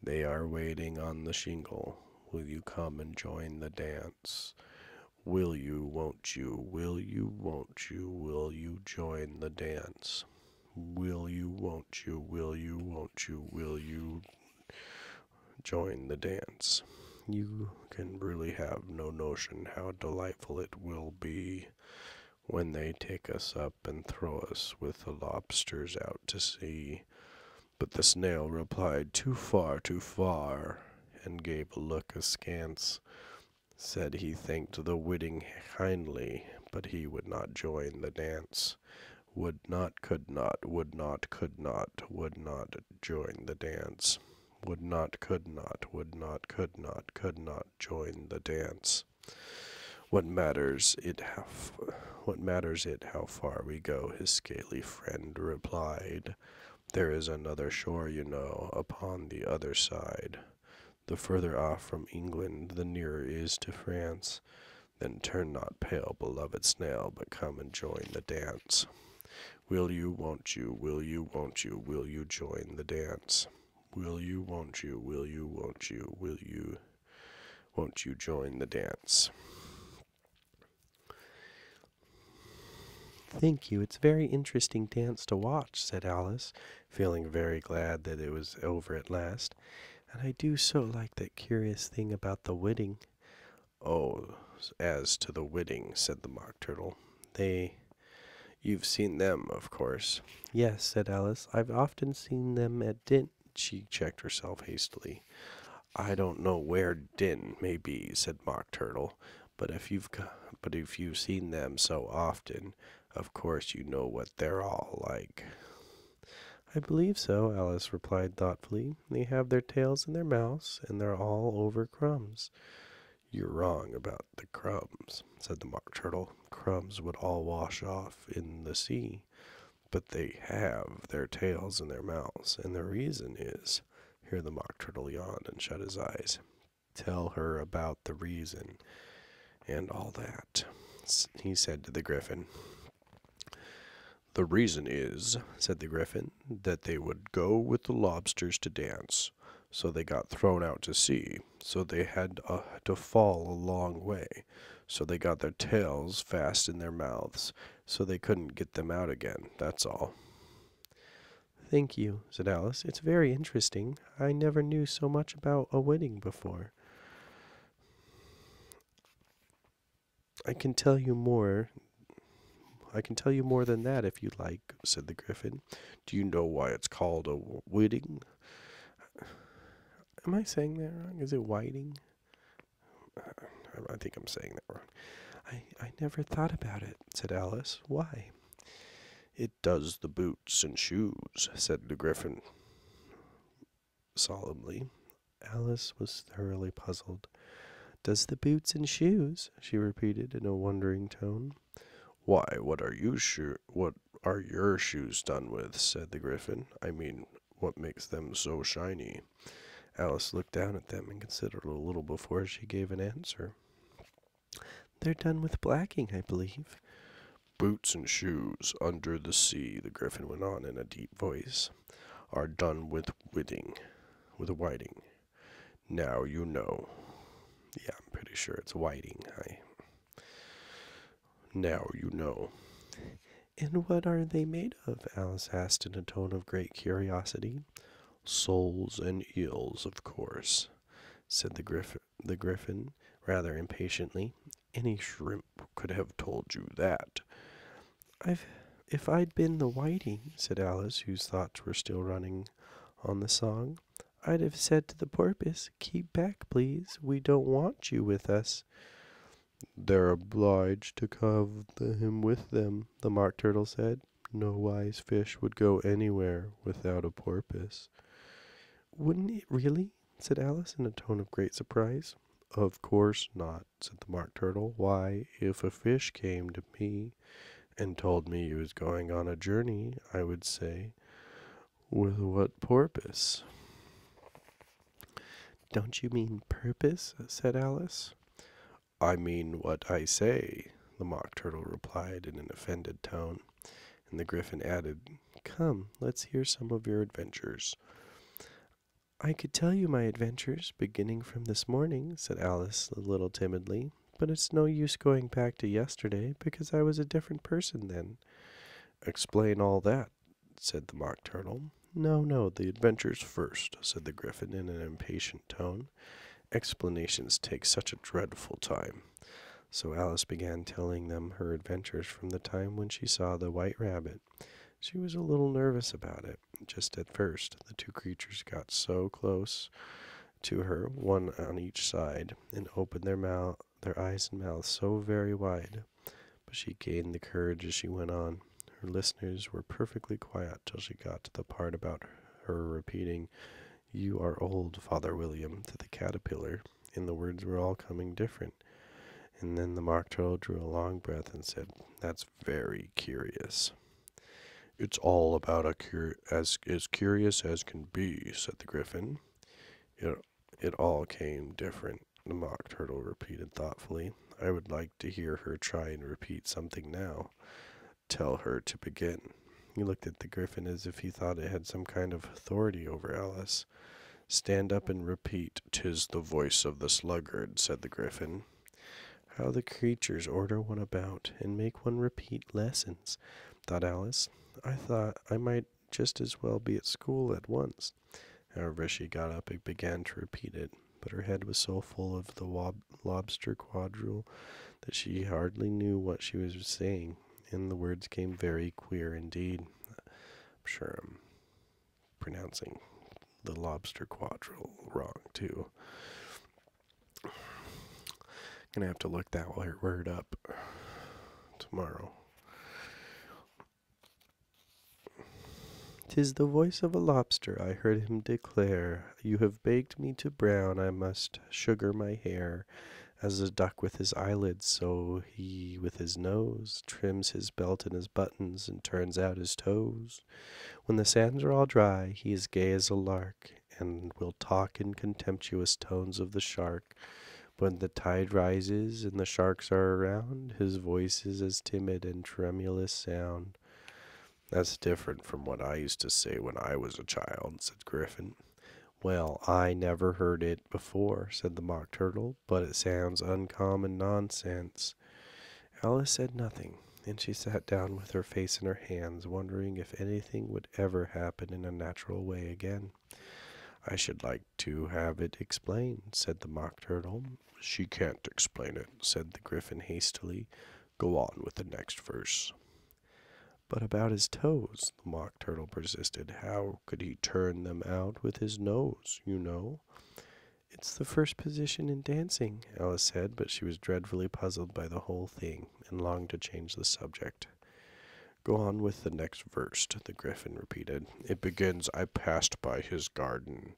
They are waiting on the shingle. Will you come and join the dance? Will you, won't you, will you, won't you, will you join the dance? Will you, won't you, will you, won't you, will you join the dance? You can really have no notion how delightful it will be when they take us up and throw us with the lobsters out to sea. But the snail replied, too far, and gave a look askance. Said he thanked the whiting kindly, but he would not join the dance. Would not, could not, would not, could not, would not join the dance. Would not, could not, would not, could not join the dance. What matters it how far we go, his scaly friend replied. There is another shore, you know, upon the other side. The further off from England, the nearer is to France. Then turn not pale, beloved snail, but come and join the dance. Will you, won't you, will you, won't you, will you join the dance? Will you, won't you, will you, won't you, will you, won't you join the dance? "Thank you. It's a very interesting dance to watch," said Alice, feeling very glad that it was over at last. "And I do so like that curious thing about the whiting." "Oh, as to the whiting," said the Mock Turtle, you've seen them, of course." "Yes," said Alice. "I've often seen them at She checked herself hastily. "I don't know where Din may be," said Mock Turtle, but if you've seen them so often, of course you know what they're all like." "I believe so," Alice replied thoughtfully. "They have their tails in their mouths, and they're all over crumbs." "You're wrong about the crumbs," said the Mock Turtle. "Crumbs would all wash off in the sea, but they have their tails in their mouths, and the reason is—" Here the Mock Turtle yawned and shut his eyes. "Tell her about the reason and all that," he said to the Griffin. "The reason is," said the Griffin, "that they would go with the lobsters to dance. So they got thrown out to sea. So they had to fall a long way. So they got their tails fast in their mouths. So they couldn't get them out again. That's all." "Thank you," said Alice. "It's very interesting. I never knew so much about a wedding before." I can tell you more than that if you like," said the Griffin. "Do you know why it's called a wedding?" Am I saying that wrong? Is it whiting? I think I'm saying that wrong. I never thought about it," said Alice. "Why?" "It does the boots and shoes," said the Griffin solemnly. Alice was thoroughly puzzled. "Does the boots and shoes?" she repeated in a wondering tone. "Why, what are your shoes done with?" said the Griffin. "I mean, what makes them so shiny?" Alice looked down at them and considered a little before she gave an answer. "They're done with blacking, I believe." "Boots and shoes under the sea," the Griffin went on in a deep voice, "are done with whiting. Now you know." Yeah, I'm pretty sure it's whiting. Now you know. "And what are they made of?" Alice asked in a tone of great curiosity. "Soles and eels, of course," said the Griffin, rather impatiently. "Any shrimp could have told you that." If I'd been the whiting," said Alice, whose thoughts were still running on the song, "I'd have said to the porpoise, 'Keep back, please. We don't want you with us.'" "They're obliged to have him with them," the Mock Turtle said. "No wise fish would go anywhere without a porpoise." Wouldn't it really? Said Alice in a tone of great surprise. Of course not, said the Mock Turtle. Why, if a fish came to me and told me he was going on a journey, I would say, with what purpose? Don't you mean purpose? Said Alice. I mean what I say, the Mock Turtle replied in an offended tone, and the Gryphon added, Come, let's hear some of your adventures. I could tell you my adventures, beginning from this morning, said Alice a little timidly, but it's no use going back to yesterday, because I was a different person then. Explain all that, said the Mock Turtle. No, the adventures first, said the Gryphon in an impatient tone. Explanations take such a dreadful time. So Alice began telling them her adventures from the time when she saw the white rabbit. She was a little nervous about it, just at first. The two creatures got so close to her, one on each side, and opened their eyes and mouths so very wide. But she gained the courage as she went on. Her listeners were perfectly quiet till she got to the part about her repeating, You are old, Father William, to the caterpillar, and the words were all coming different. And then the Mock Turtle drew a long breath and said, That's very curious. It's all about as curious as can be, said the Gryphon. It all came different, the Mock Turtle repeated thoughtfully. I would like to hear her try and repeat something now. Tell her to begin. He looked at the Gryphon as if he thought it had some kind of authority over Alice. Stand up and repeat, "'Tis the voice of the sluggard," said the Gryphon. How the creatures order one about, and make one repeat lessons, thought Alice. I thought I might just as well be at school at once. However, she got up and began to repeat it, but her head was so full of the Lobster-Quadrille that she hardly knew what she was saying, and the words came very queer indeed. I'm sure I'm pronouncing the Lobster-Quadrille wrong, too. Gonna have to look that word up tomorrow. "'Tis the voice of a lobster," I heard him declare. "You have baked me to brown, I must sugar my hair. As a duck with his eyelids, so he with his nose trims his belt and his buttons, and turns out his toes. When the sands are all dry, he is gay as a lark, and will talk in contemptuous tones of the shark. When the tide rises and the sharks are around, his voice is as timid and tremulous sound." "That's different from what I used to say when I was a child," said Gryphon. "Well, I never heard it before," said the Mock Turtle, "but it sounds uncommon nonsense." Alice said nothing, and she sat down with her face in her hands, wondering if anything would ever happen in a natural way again. "I should like to have it explained," said the Mock Turtle. "She can't explain it," said the Gryphon hastily. "Go on with the next verse." "But about his toes," the Mock Turtle persisted. "How could he turn them out with his nose, you know?" "It's the first position in dancing," Alice said, but she was dreadfully puzzled by the whole thing, and longed to change the subject. "Go on with the next verse," the Gryphon repeated. "It begins, 'I passed by his garden.'"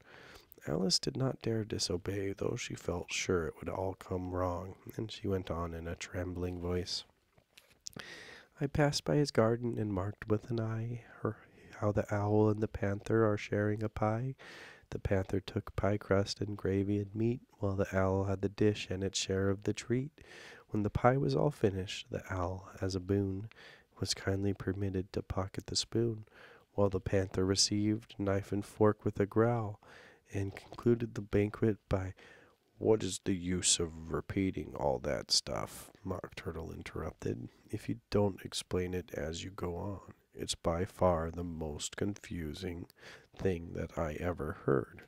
Alice did not dare disobey, though she felt sure it would all come wrong, and she went on in a trembling voice. "I passed by his garden and marked with an eye how the owl and the panther are sharing a pie. The panther took pie crust and gravy and meat, while the owl had the dish and its share of the treat. When the pie was all finished, the owl, as a boon, was kindly permitted to pocket the spoon, while the panther received knife and fork with a growl, and concluded the banquet by—" "What is the use of repeating all that stuff?" Mock Turtle interrupted, "if you don't explain it as you go on. It's by far the most confusing thing that I ever heard."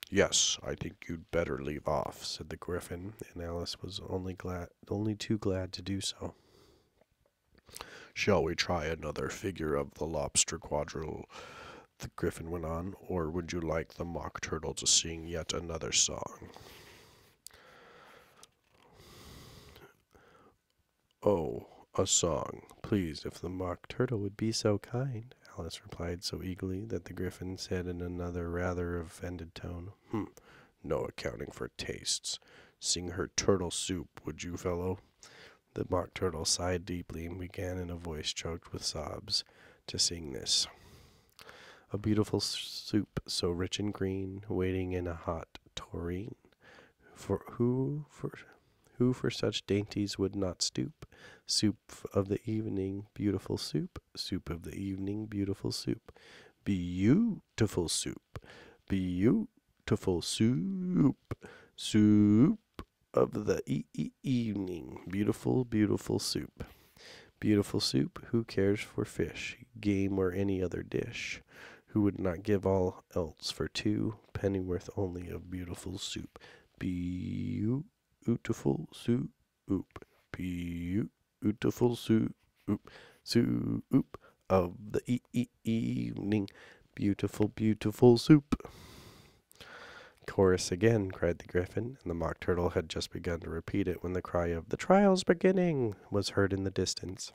"Yes, I think you'd better leave off," said the Gryphon, and Alice was only too glad to do so. "Shall we try another figure of the Lobster-Quadrille?" the Gryphon went on, "or would you like the Mock Turtle to sing yet another song?" "Oh, a song, please, if the Mock Turtle would be so kind," Alice replied so eagerly that the Gryphon said in another rather offended tone, No accounting for tastes. Sing her turtle soup, would you, fellow? The Mock Turtle sighed deeply and began in a voice choked with sobs to sing this. A beautiful soup so rich and green, waiting in a hot tureen. For who for such dainties would not stoop? Soup of the evening, beautiful soup. Soup of the evening, beautiful soup. Beautiful soup. Beautiful soup. Soup of the evening, beautiful, beautiful soup. Beautiful soup, who cares for fish, game, or any other dish? Who would not give all else for two, pennyworth only of beautiful soup? Beautiful soup. Beautiful soup. Soup of the evening. Beautiful, beautiful soup. Chorus again, cried the Gryphon, and the Mock Turtle had just begun to repeat it when the cry of "The trial's beginning" was heard in the distance.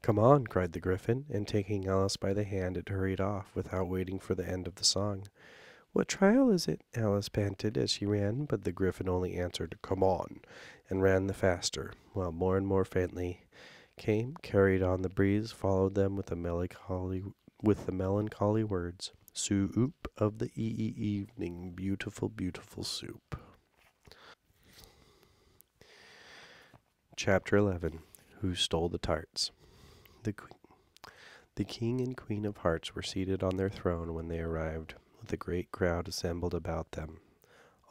Come on, cried the Gryphon, and taking Alice by the hand, it hurried off without waiting for the end of the song. What trial is it? Alice panted as she ran, but the Gryphon only answered, Come on, and ran the faster, while more and more faintly came, carried on the breeze, followed them with the melancholy words, Soup of the evening, beautiful, beautiful soup. Chapter 11. Who Stole the Tarts? The King and Queen of Hearts were seated on their throne when they arrived, with a great crowd assembled about them.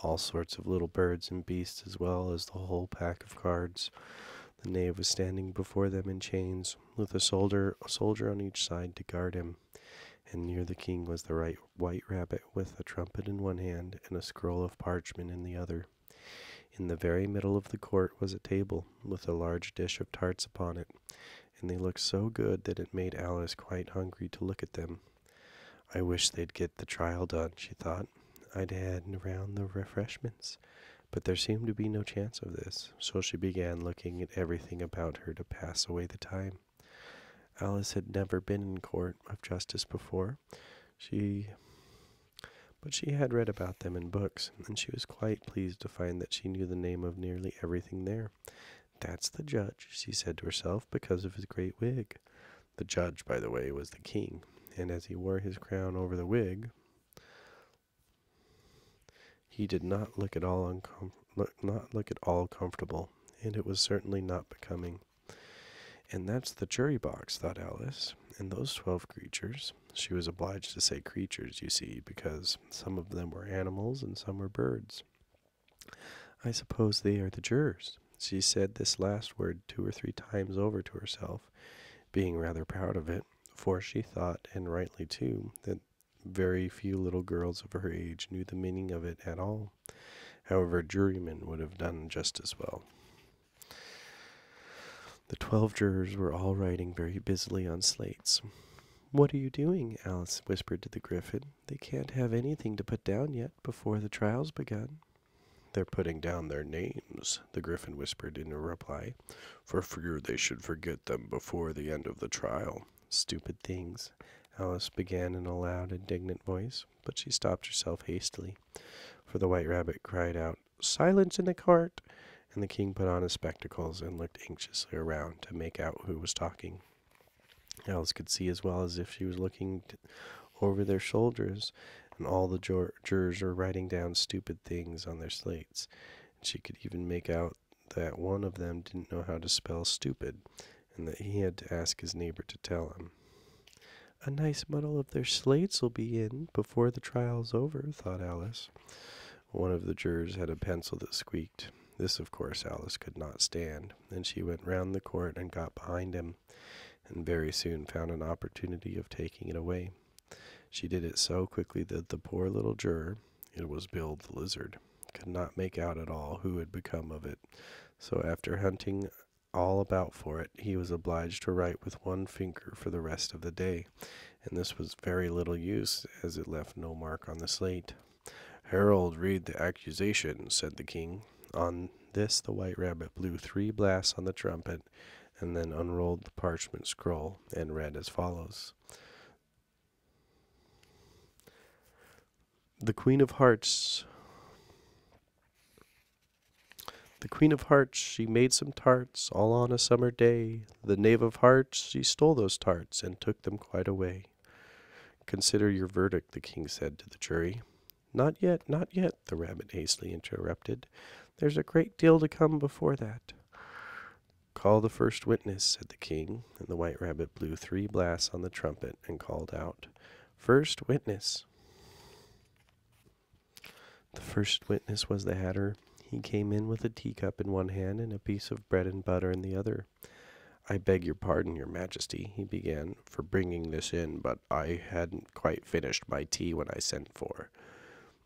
All sorts of little birds and beasts, as well as the whole pack of cards. The knave was standing before them in chains, with a soldier on each side to guard him. And near the king was the white rabbit, with a trumpet in one hand and a scroll of parchment in the other. In the very middle of the court was a table, with a large dish of tarts upon it, and they looked so good that it made Alice quite hungry to look at them. I wish they'd get the trial done, she thought. I'd add round the refreshments. But there seemed to be no chance of this, so she began looking at everything about her to pass away the time. Alice had never been in court of justice before, but she had read about them in books, and she was quite pleased to find that she knew the name of nearly everything there. That's the judge, she said to herself, because of his great wig. The judge, by the way, was the king, and as he wore his crown over the wig, he did not look at all comfortable, and it was certainly not becoming. And that's the jury box, thought Alice, and those 12 creatures. She was obliged to say creatures, you see, because some of them were animals and some were birds. I suppose they are the jurors. She said this last word 2 or 3 times over to herself, being rather proud of it, for she thought, and rightly too, that very few little girls of her age knew the meaning of it at all. However, jurymen would have done just as well. The 12 jurors were all writing very busily on slates. What are you doing? Alice whispered to the Gryphon. They can't have anything to put down yet before the trial's begun. They're putting down their names, the Gryphon whispered in reply, for fear they should forget them before the end of the trial. Stupid things, Alice began in a loud, indignant voice, but she stopped herself hastily, for the White Rabbit cried out, Silence in the court! And the king put on his spectacles and looked anxiously around to make out who was talking. Alice could see as well as if she was looking over their shoulders, and all the jurors were writing down stupid things on their slates, and she could even make out that one of them didn't know how to spell stupid, and that he had to ask his neighbor to tell him. A nice muddle of their slates will be in before the trial's over, thought Alice. One of the jurors had a pencil that squeaked. This, of course, Alice could not stand, and she went round the court and got behind him, and very soon found an opportunity of taking it away. She did it so quickly that the poor little juror, it was Bill the Lizard, could not make out at all who had become of it. So after hunting all about for it, he was obliged to write with one finger for the rest of the day, and this was very little use, as it left no mark on the slate. Herald, read the accusation, said the king. On this the White Rabbit blew 3 blasts on the trumpet, and then unrolled the parchment scroll and read as follows. The Queen of Hearts. The Queen of Hearts, she made some tarts, all on a summer day. The Knave of Hearts, she stole those tarts, and took them quite away. Consider your verdict, the king said to the jury. Not yet, the rabbit hastily interrupted. There's a great deal to come before that. Call the first witness, said the king, and the white rabbit blew 3 blasts on the trumpet and called out, First witness. The first witness was the hatter. He came in with a teacup in one hand and a piece of bread and butter in the other. I beg your pardon, your majesty, he began, for bringing this in, but I hadn't quite finished my tea when I sent for.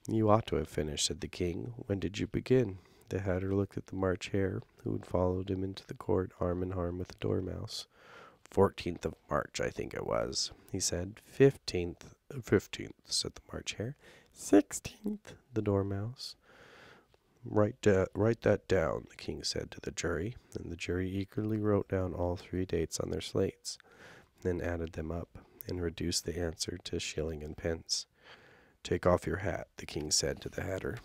You ought to have finished, said the king. When did you begin? The hatter looked at the March Hare, who had followed him into the court, arm in arm with the Dormouse. 14th of March, I think it was, he said. 15th, said the March Hare. 16th, the Dormouse. Write that down, the king said to the jury, and the jury eagerly wrote down all 3 dates on their slates, then added them up, and reduced the answer to shilling and pence. Take off your hat, the king said to the hatter.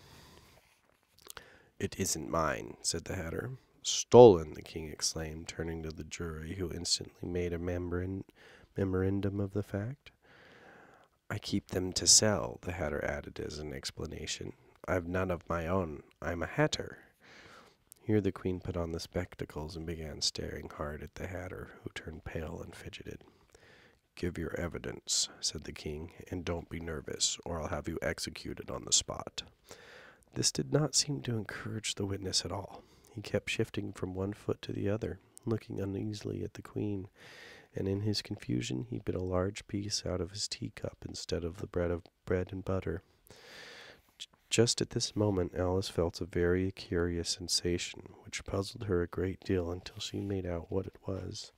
It isn't mine, said the hatter. Stolen, the king exclaimed, turning to the jury, who instantly made a memorandum of the fact. I keep them to sell, the hatter added as an explanation. I've none of my own. I'm a hatter. Here the queen put on the spectacles and began staring hard at the hatter, who turned pale and fidgeted. Give your evidence, said the king, and don't be nervous, or I'll have you executed on the spot. This did not seem to encourage the witness at all. He kept shifting from one foot to the other, looking uneasily at the queen, and in his confusion he bit a large piece out of his teacup instead of the bread and butter. Just at this moment Alice felt a very curious sensation, which puzzled her a great deal until she made out what it was.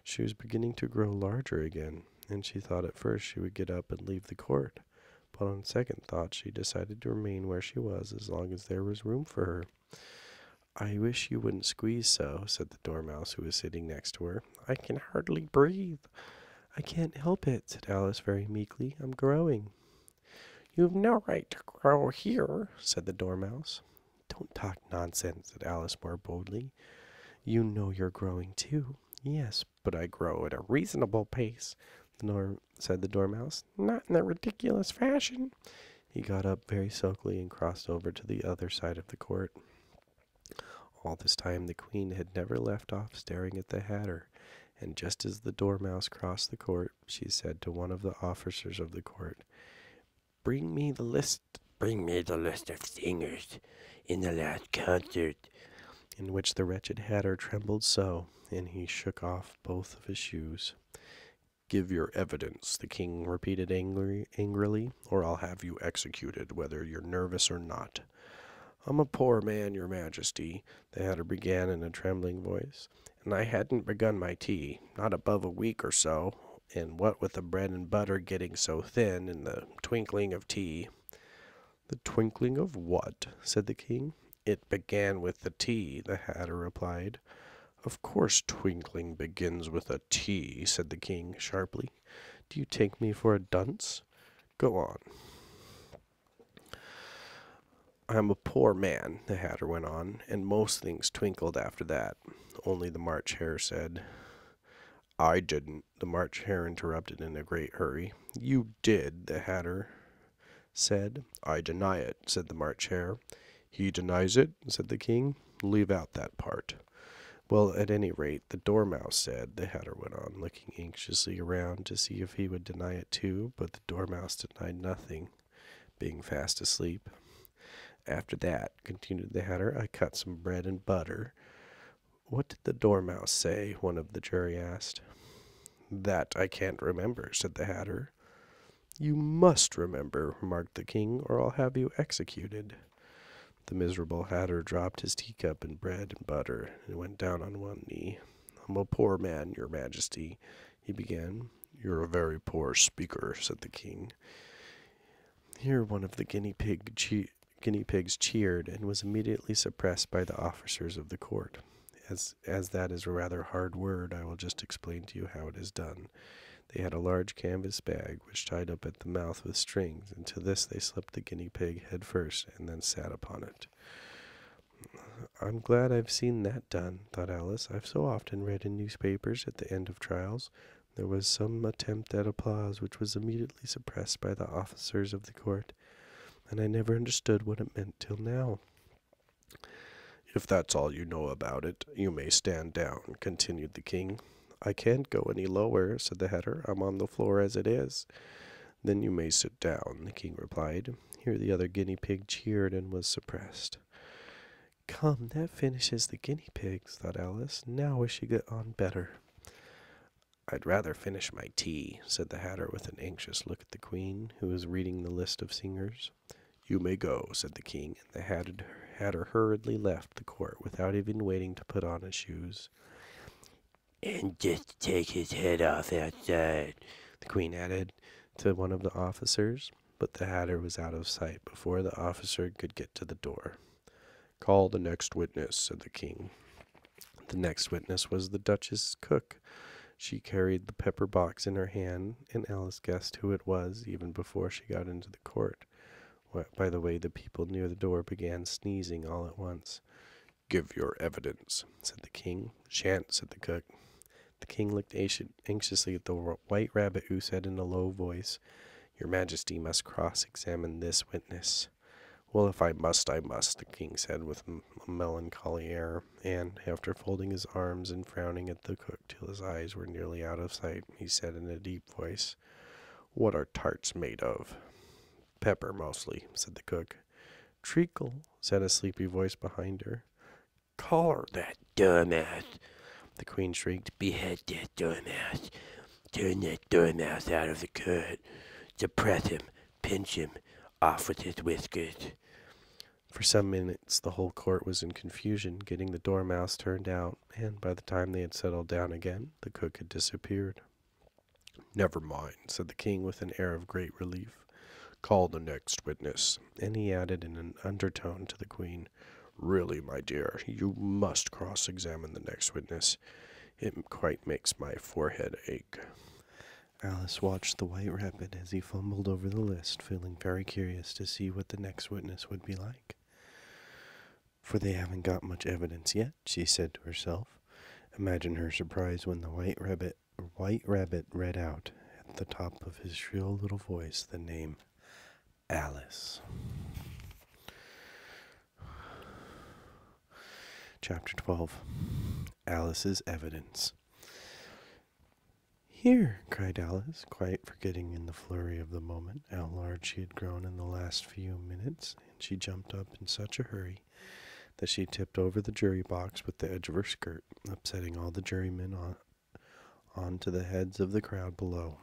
She was beginning to grow larger again, and she thought at first she would get up and leave the court, but on second thought she decided to remain where she was as long as there was room for her. I wish you wouldn't squeeze so, said the Dormouse, who was sitting next to her. I can hardly breathe. I can't help it, said Alice very meekly. I'm growing. You've no right to grow here, said the Dormouse. Don't talk nonsense, said Alice more boldly. You know you're growing too. Yes, but I grow at a reasonable pace, said the Dormouse. Not in a ridiculous fashion. He got up very sulkily and crossed over to the other side of the court. All this time the queen had never left off staring at the hatter, and just as the Dormouse crossed the court, she said to one of the officers of the court, Bring me the list of singers in the last concert, in which the wretched hatter trembled so, and he shook off both of his shoes. Give your evidence, the king repeated angrily, or I'll have you executed, whether you're nervous or not. I'm a poor man, your majesty, the hatter began in a trembling voice, and I hadn't begun my tea, not above a week or so, and what with the bread and butter getting so thin, and the twinkling of tea. The twinkling of what? Said the king. It began with the tea, the hatter replied. Of course twinkling begins with a T, said the king sharply. Do you take me for a dunce? Go on. I'm a poor man, the hatter went on, and most things twinkled after that. Only the March Hare said. I didn't, the March Hare interrupted in a great hurry. You did, the hatter said. I deny it, said the March Hare. He denies it, said the king. Leave out that part. Well, at any rate, the Dormouse said, the hatter went on, looking anxiously around to see if he would deny it too, but the Dormouse denied nothing, being fast asleep. After that, continued the hatter, I cut some bread and butter. What did the Dormouse say? One of the jury asked. That I can't remember, said the hatter. You must remember, remarked the king, or I'll have you executed. The miserable hatter dropped his teacup and bread and butter and went down on one knee. I'm a poor man, your majesty, he began. You're a very poor speaker, said the king. Here one of the guinea pigs cheered and was immediately suppressed by the officers of the court. As that is a rather hard word, I will just explain to you how it is done. They had a large canvas bag, which tied up at the mouth with strings. Into this they slipped the guinea pig head first, and then sat upon it. I'm glad I've seen that done, thought Alice. I've so often read in newspapers at the end of trials there was some attempt at applause which was immediately suppressed by the officers of the court, and I never understood what it meant till now. If that's all you know about it, you may stand down, continued the king. I can't go any lower, said the hatter. I'm on the floor as it is. Then you may sit down, the king replied. Here the other guinea pig cheered and was suppressed. Come, that finishes the guinea pigs, thought Alice. Now we should get on better. I'd rather finish my tea, said the hatter with an anxious look at the queen, who was reading the list of singers. You may go, said the king, and the hatter hurriedly left the court without even waiting to put on his shoes. And just take his head off outside, the queen added to one of the officers, but the hatter was out of sight before the officer could get to the door. Call the next witness, said the king. The next witness was the Duchess's cook. She carried the pepper box in her hand, and Alice guessed who it was even before she got into the court. By the way, the people near the door began sneezing all at once. Give your evidence, said the king. Shan't, said the cook. The king looked anxiously at the white rabbit, who said in a low voice, Your Majesty must cross-examine this witness. Well, if I must, I must, the king said with a melancholy air, and, after folding his arms and frowning at the cook till his eyes were nearly out of sight, he said in a deep voice, What are tarts made of? Pepper, mostly, said the cook. Treacle, said a sleepy voice behind her. Collar that dormouse, the queen shrieked. Behead that dormouse. Turn that dormouse out of the court. Suppress him, pinch him, off with his whiskers. For some minutes the whole court was in confusion, getting the dormouse turned out, and by the time they had settled down again, the cook had disappeared. Never mind, said the king with an air of great relief. Call the next witness. And he added in an undertone to the queen, Really, my dear, you must cross-examine the next witness. It quite makes my forehead ache. Alice watched the white rabbit as he fumbled over the list, feeling very curious to see what the next witness would be like. For they haven't got much evidence yet, she said to herself. Imagine her surprise when the white rabbit read out at the top of his shrill little voice the name Alice. Chapter 12. Alice's Evidence. Here, cried Alice, quite forgetting in the flurry of the moment how large she had grown in the last few minutes, and she jumped up in such a hurry that she tipped over the jury box with the edge of her skirt, upsetting all the jurymen onto the heads of the crowd below,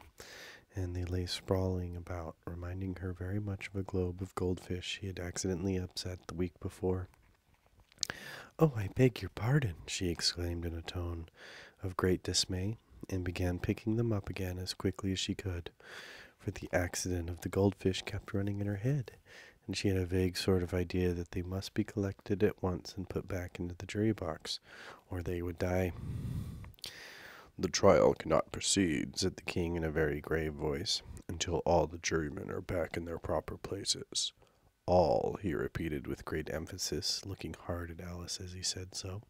and they lay sprawling about, reminding her very much of a globe of goldfish she had accidentally upset the week before. Oh, I beg your pardon, she exclaimed in a tone of great dismay, and began picking them up again as quickly as she could, for the accident of the goldfish kept running in her head, and she had a vague sort of idea that they must be collected at once and put back into the jury box, or they would die. The trial cannot proceed, said the king in a very grave voice, until all the jurymen are back in their proper places. All, he repeated with great emphasis, looking hard at Alice as he said so.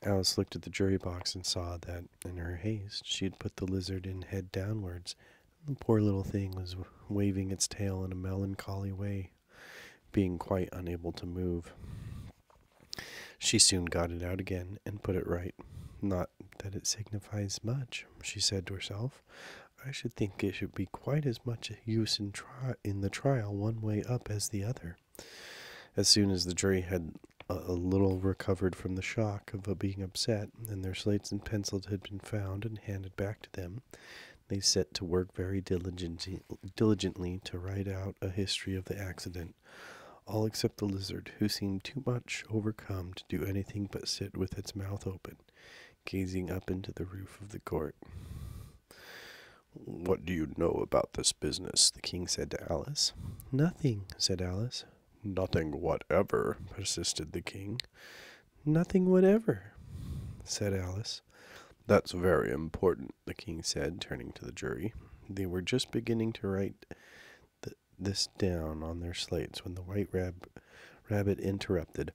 Alice looked at the jury box and saw that, in her haste, she had put the lizard in head downwards. The poor little thing was waving its tail in a melancholy way, being quite unable to move. She soon got it out again and put it right. Not that it signifies much, she said to herself. I should think it should be quite as much use in the trial one way up as the other. As soon as the jury had a little recovered from the shock of being upset, and their slates and pencils had been found and handed back to them, they set to work very diligently to write out a history of the accident, all except the lizard, who seemed too much overcome to do anything but sit with its mouth open, gazing up into the roof of the court. What do you know about this business? The king said to Alice. Nothing, said Alice. Nothing whatever, persisted the king. Nothing whatever. said Alice. That's very important, the king said, turning to the jury. They were just beginning to write this down on their slates when the white rabbit interrupted.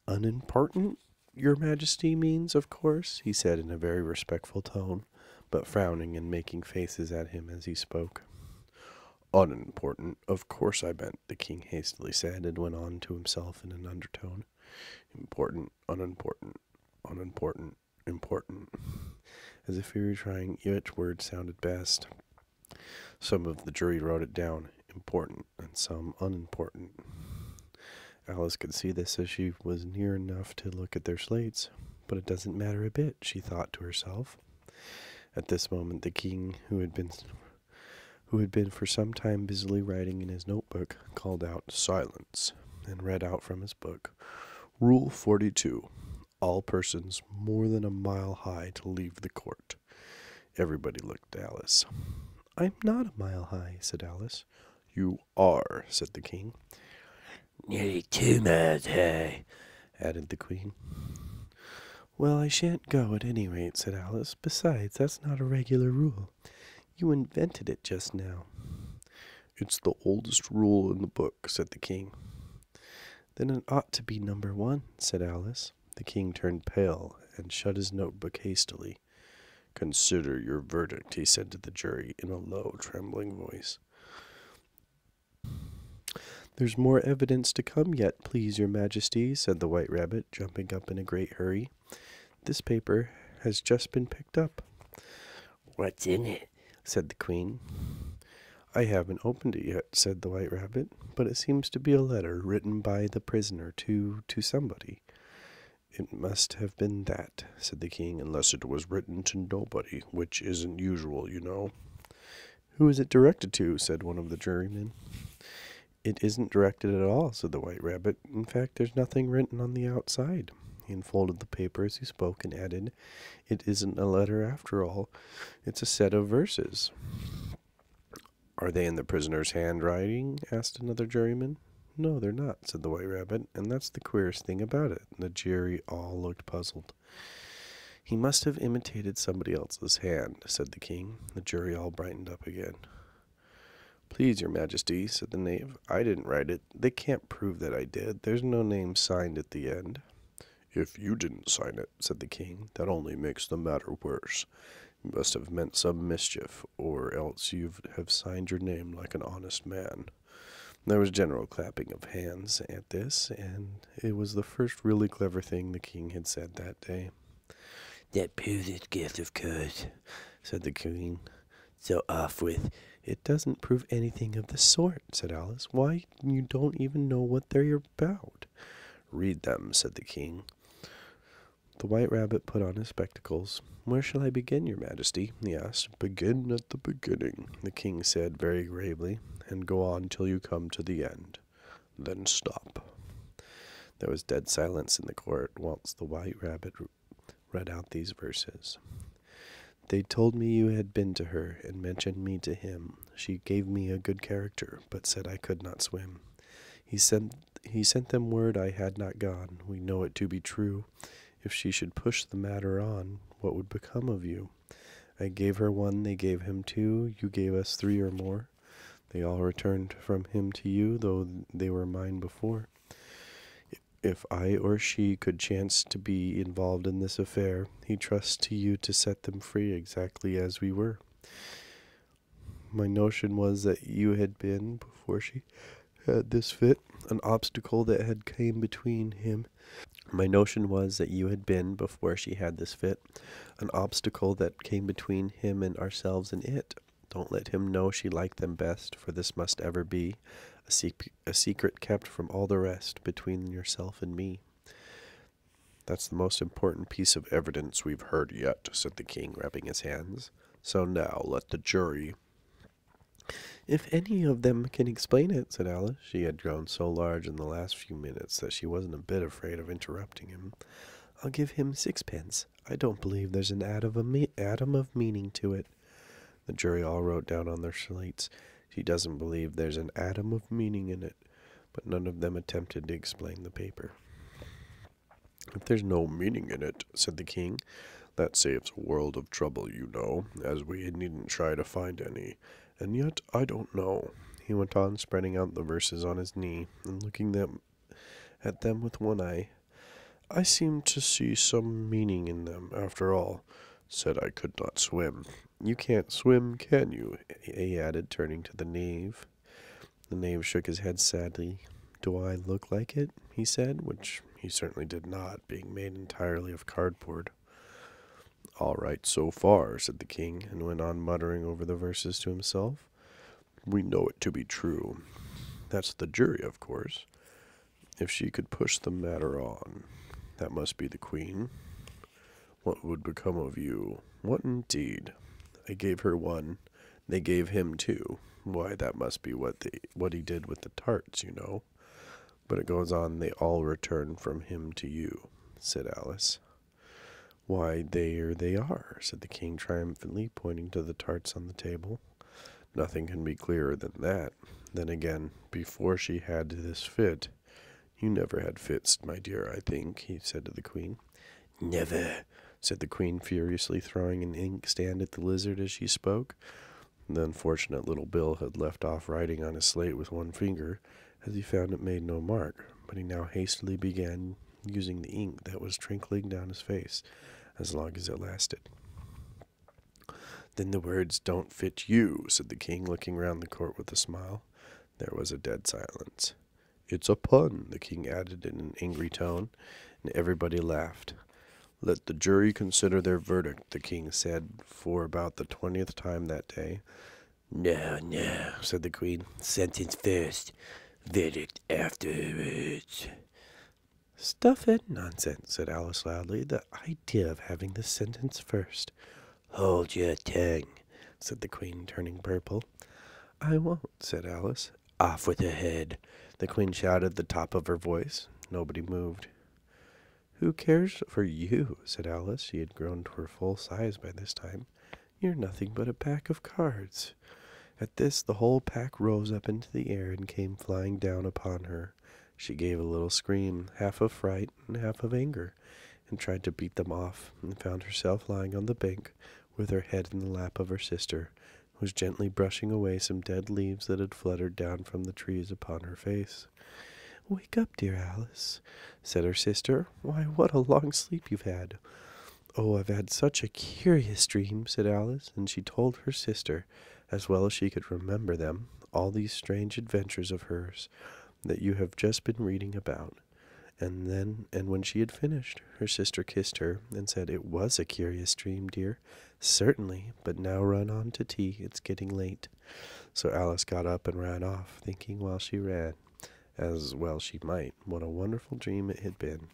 Unimportant, your majesty means, of course, he said in a very respectful tone, but frowning and making faces at him as he spoke. Unimportant, of course I meant, the king hastily said, and went on to himself in an undertone. Important, unimportant, unimportant, important, as if he were trying which word sounded best. Some of the jury wrote it down, important, and some unimportant. Alice could see this as she was near enough to look at their slates, but it doesn't matter a bit, she thought to herself. At this moment the king, who had been for some time busily writing in his notebook, called out, "Silence," and read out from his book, "Rule 42. All persons more than a mile high to leave the court." Everybody looked at Alice. "I'm not a mile high," said Alice. "You are," said the king. "Nearly 2 miles high," added the queen. "Well, I shan't go at any rate," said Alice. "Besides, that's not a regular rule. You invented it just now." "It's the oldest rule in the book," said the king. "Then it ought to be number 1, said Alice. The king turned pale and shut his notebook hastily. "Consider your verdict," he said to the jury in a low, trembling voice. "There's more evidence to come yet, please your majesty," said the white rabbit, jumping up in a great hurry. "This paper has just been picked up." "What's in it?" said the queen. "I haven't opened it yet," said the white rabbit, "but it seems to be a letter written by the prisoner to somebody." "It must have been that," said the king, "unless it was written to nobody, which isn't usual, you know." "Who is it directed to?" said one of the jurymen. "It isn't directed at all," said the white rabbit. "In fact, there's nothing written on the outside." He unfolded the paper as he spoke and added, "It isn't a letter after all. It's a set of verses." "Are they in the prisoner's handwriting?" asked another juryman. "No, they're not," said the white rabbit, "and that's the queerest thing about it." The jury all looked puzzled. "He must have imitated somebody else's hand," said the king. The jury all brightened up again. "Please, your majesty," said the knave, "I didn't write it. They can't prove that I did. There's no name signed at the end." "If you didn't sign it," said the king, "that only makes the matter worse. You must have meant some mischief, or else you have signed your name like an honest man." There was general clapping of hands at this, and it was the first really clever thing the king had said that day. "That proves his gift, of course," said the queen. "So off with—" "It doesn't prove anything of the sort," said Alice. "Why, you don't even know what they're about." "Read them," said the king. The white rabbit put on his spectacles. "Where shall I begin, your majesty?" he asked. "Begin at the beginning," the king said very gravely, "and go on till you come to the end. Then stop." There was dead silence in the court whilst the white rabbit read out these verses. "They told me you had been to her, and mentioned me to him. She gave me a good character, but said I could not swim. He sent them word I had not gone. We know it to be true. If she should push the matter on, what would become of you? I gave her 1, they gave him 2, you gave us 3 or more. They all returned from him to you, though they were mine before. If I or she could chance to be involved in this affair, he trusts to you to set them free exactly as we were. My notion was that you had been, before she had this fit, an obstacle that had came between him. My notion was that you had been, before she had this fit, an obstacle that came between him and ourselves and it. Don't let him know she liked them best, for this must ever be a secret kept from all the rest, between yourself and me." "That's the most important piece of evidence we've heard yet," said the king, rubbing his hands. "So now let the jury—" "If any of them can explain it," said Alice. She had grown so large in the last few minutes that she wasn't a bit afraid of interrupting him. "I'll give him 6 pence. I don't believe there's an atom of meaning to it." The jury all wrote down on their slates, "She doesn't believe there's an atom of meaning in it," but none of them attempted to explain the paper. "If there's no meaning in it," said the king, "that saves a world of trouble, you know, as we needn't try to find any. And yet, I don't know," he went on, spreading out the verses on his knee and looking at them with one eye. "I seem to see some meaning in them, after all. Said I could not swim. You can't swim, can you?" he added, turning to the knave. The knave shook his head sadly. "Do I look like it?" he said, which he certainly did not, being made entirely of cardboard. "All right so far," said the king, and went on muttering over the verses to himself. "We know it to be true. That's the jury, of course. If she could push the matter on, that must be the queen. What would become of you? What indeed? I gave her one. They gave him two. Why, that must be what he did with the tarts, you know. But it goes on, they all return from him to you," said Alice. "Why, there they are," said the king triumphantly, pointing to the tarts on the table. "Nothing can be clearer than that. Then again, before she had this fit, you never had fits, my dear, I think," he said to the queen. "Never," said the queen furiously, throwing an inkstand at the lizard as she spoke. The unfortunate little Bill had left off writing on his slate with one finger, as he found it made no mark, but he now hastily began using the ink that was trickling down his face, as long as it lasted. "Then the words don't fit you," said the king, looking round the court with a smile. There was a dead silence. "It's a pun," the king added in an angry tone, and everybody laughed. "Let the jury consider their verdict," the king said for about the 20th time that day. "No, no," said the queen. "Sentence first, verdict afterwards." "Stuff and nonsense," said Alice loudly. "The idea of having the sentence first." "Hold your tongue," said the queen, turning purple. "I won't," said Alice. "Off with her head," the queen shouted at the top of her voice. Nobody moved. "Who cares for you?" said Alice. She had grown to her full size by this time. "You're nothing but a pack of cards." At this, the whole pack rose up into the air and came flying down upon her. She gave a little scream, half of fright and half of anger, and tried to beat them off, and found herself lying on the bank with her head in the lap of her sister, who was gently brushing away some dead leaves that had fluttered down from the trees upon her face. "Wake up, dear Alice," said her sister. "Why, what a long sleep you've had." "Oh, I've had such a curious dream," said Alice, and she told her sister, as well as she could remember them, all these strange adventures of hers that you have just been reading about. And when she had finished, her sister kissed her and said, "It was a curious dream, dear." "Certainly, but now run on to tea. It's getting late." So Alice got up and ran off, thinking while she ran, as well she might, what a wonderful dream it had been.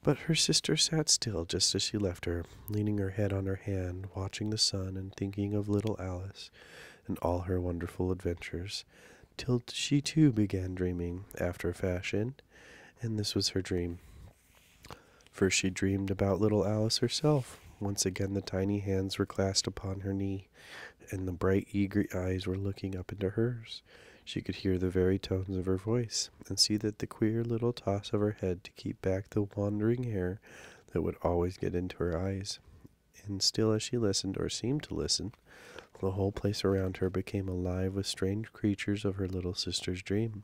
But her sister sat still just as she left her, leaning her head on her hand, watching the sun and thinking of little Alice and all her wonderful adventures, till she too began dreaming after a fashion, and this was her dream. First she dreamed about little Alice herself. Once again the tiny hands were clasped upon her knee, and the bright eager eyes were looking up into hers. She could hear the very tones of her voice, and see that the queer little toss of her head to keep back the wandering hair that would always get into her eyes. And still as she listened, or seemed to listen, the whole place around her became alive with strange creatures of her little sister's dream.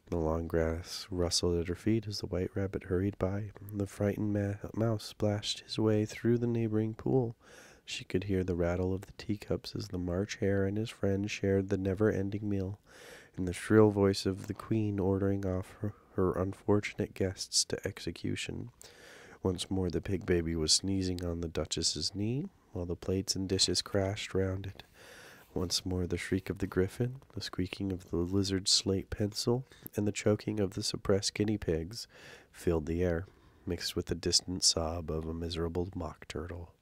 The long grass rustled at her feet as the white rabbit hurried by. The frightened mouse splashed his way through the neighboring pool. She could hear the rattle of the teacups as the March Hare and his friend shared the never-ending meal, and the shrill voice of the queen ordering off her unfortunate guests to execution. Once more the pig baby was sneezing on the duchess's knee, while the plates and dishes crashed round it. Once more the shriek of the griffin, the squeaking of the lizard's slate pencil, and the choking of the suppressed guinea pigs filled the air, mixed with the distant sob of a miserable mock turtle.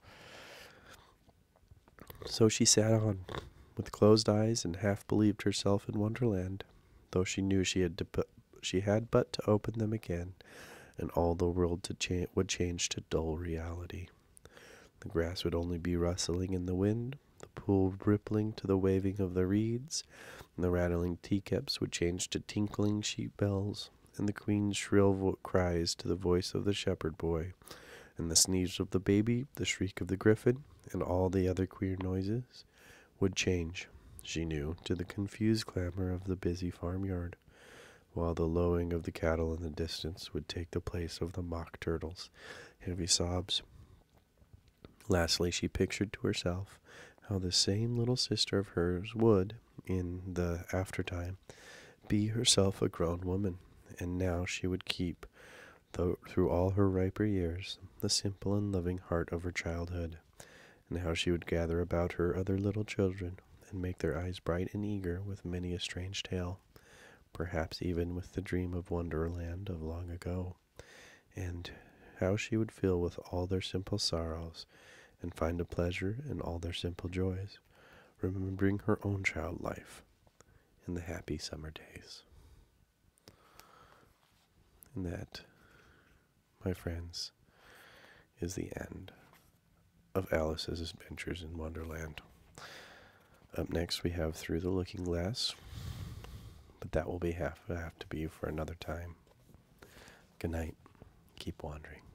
So she sat on, with closed eyes, and half believed herself in Wonderland, though she knew she had but to open them again, and all the world would change to dull reality. The grass would only be rustling in the wind, the pool rippling to the waving of the reeds, and the rattling teacups would change to tinkling sheep bells, and the queen's shrill cries to the voice of the shepherd boy, and the sneeze of the baby, the shriek of the griffin, and all the other queer noises would change, she knew, to the confused clamor of the busy farmyard, while the lowing of the cattle in the distance would take the place of the mock turtles' heavy sobs. Lastly, she pictured to herself how the same little sister of hers would, in the aftertime, be herself a grown woman, and now she would keep, through all her riper years, the simple and loving heart of her childhood, and how she would gather about her other little children, and make their eyes bright and eager with many a strange tale, perhaps even with the dream of Wonderland of long ago, and how she would fill with all their simple sorrows, and find a pleasure in all their simple joys, remembering her own child life in the happy summer days. And that, my friends, is the end of Alice's Adventures in Wonderland. Up next we have Through the Looking Glass, but that will have to be for another time. Good night. Keep wandering.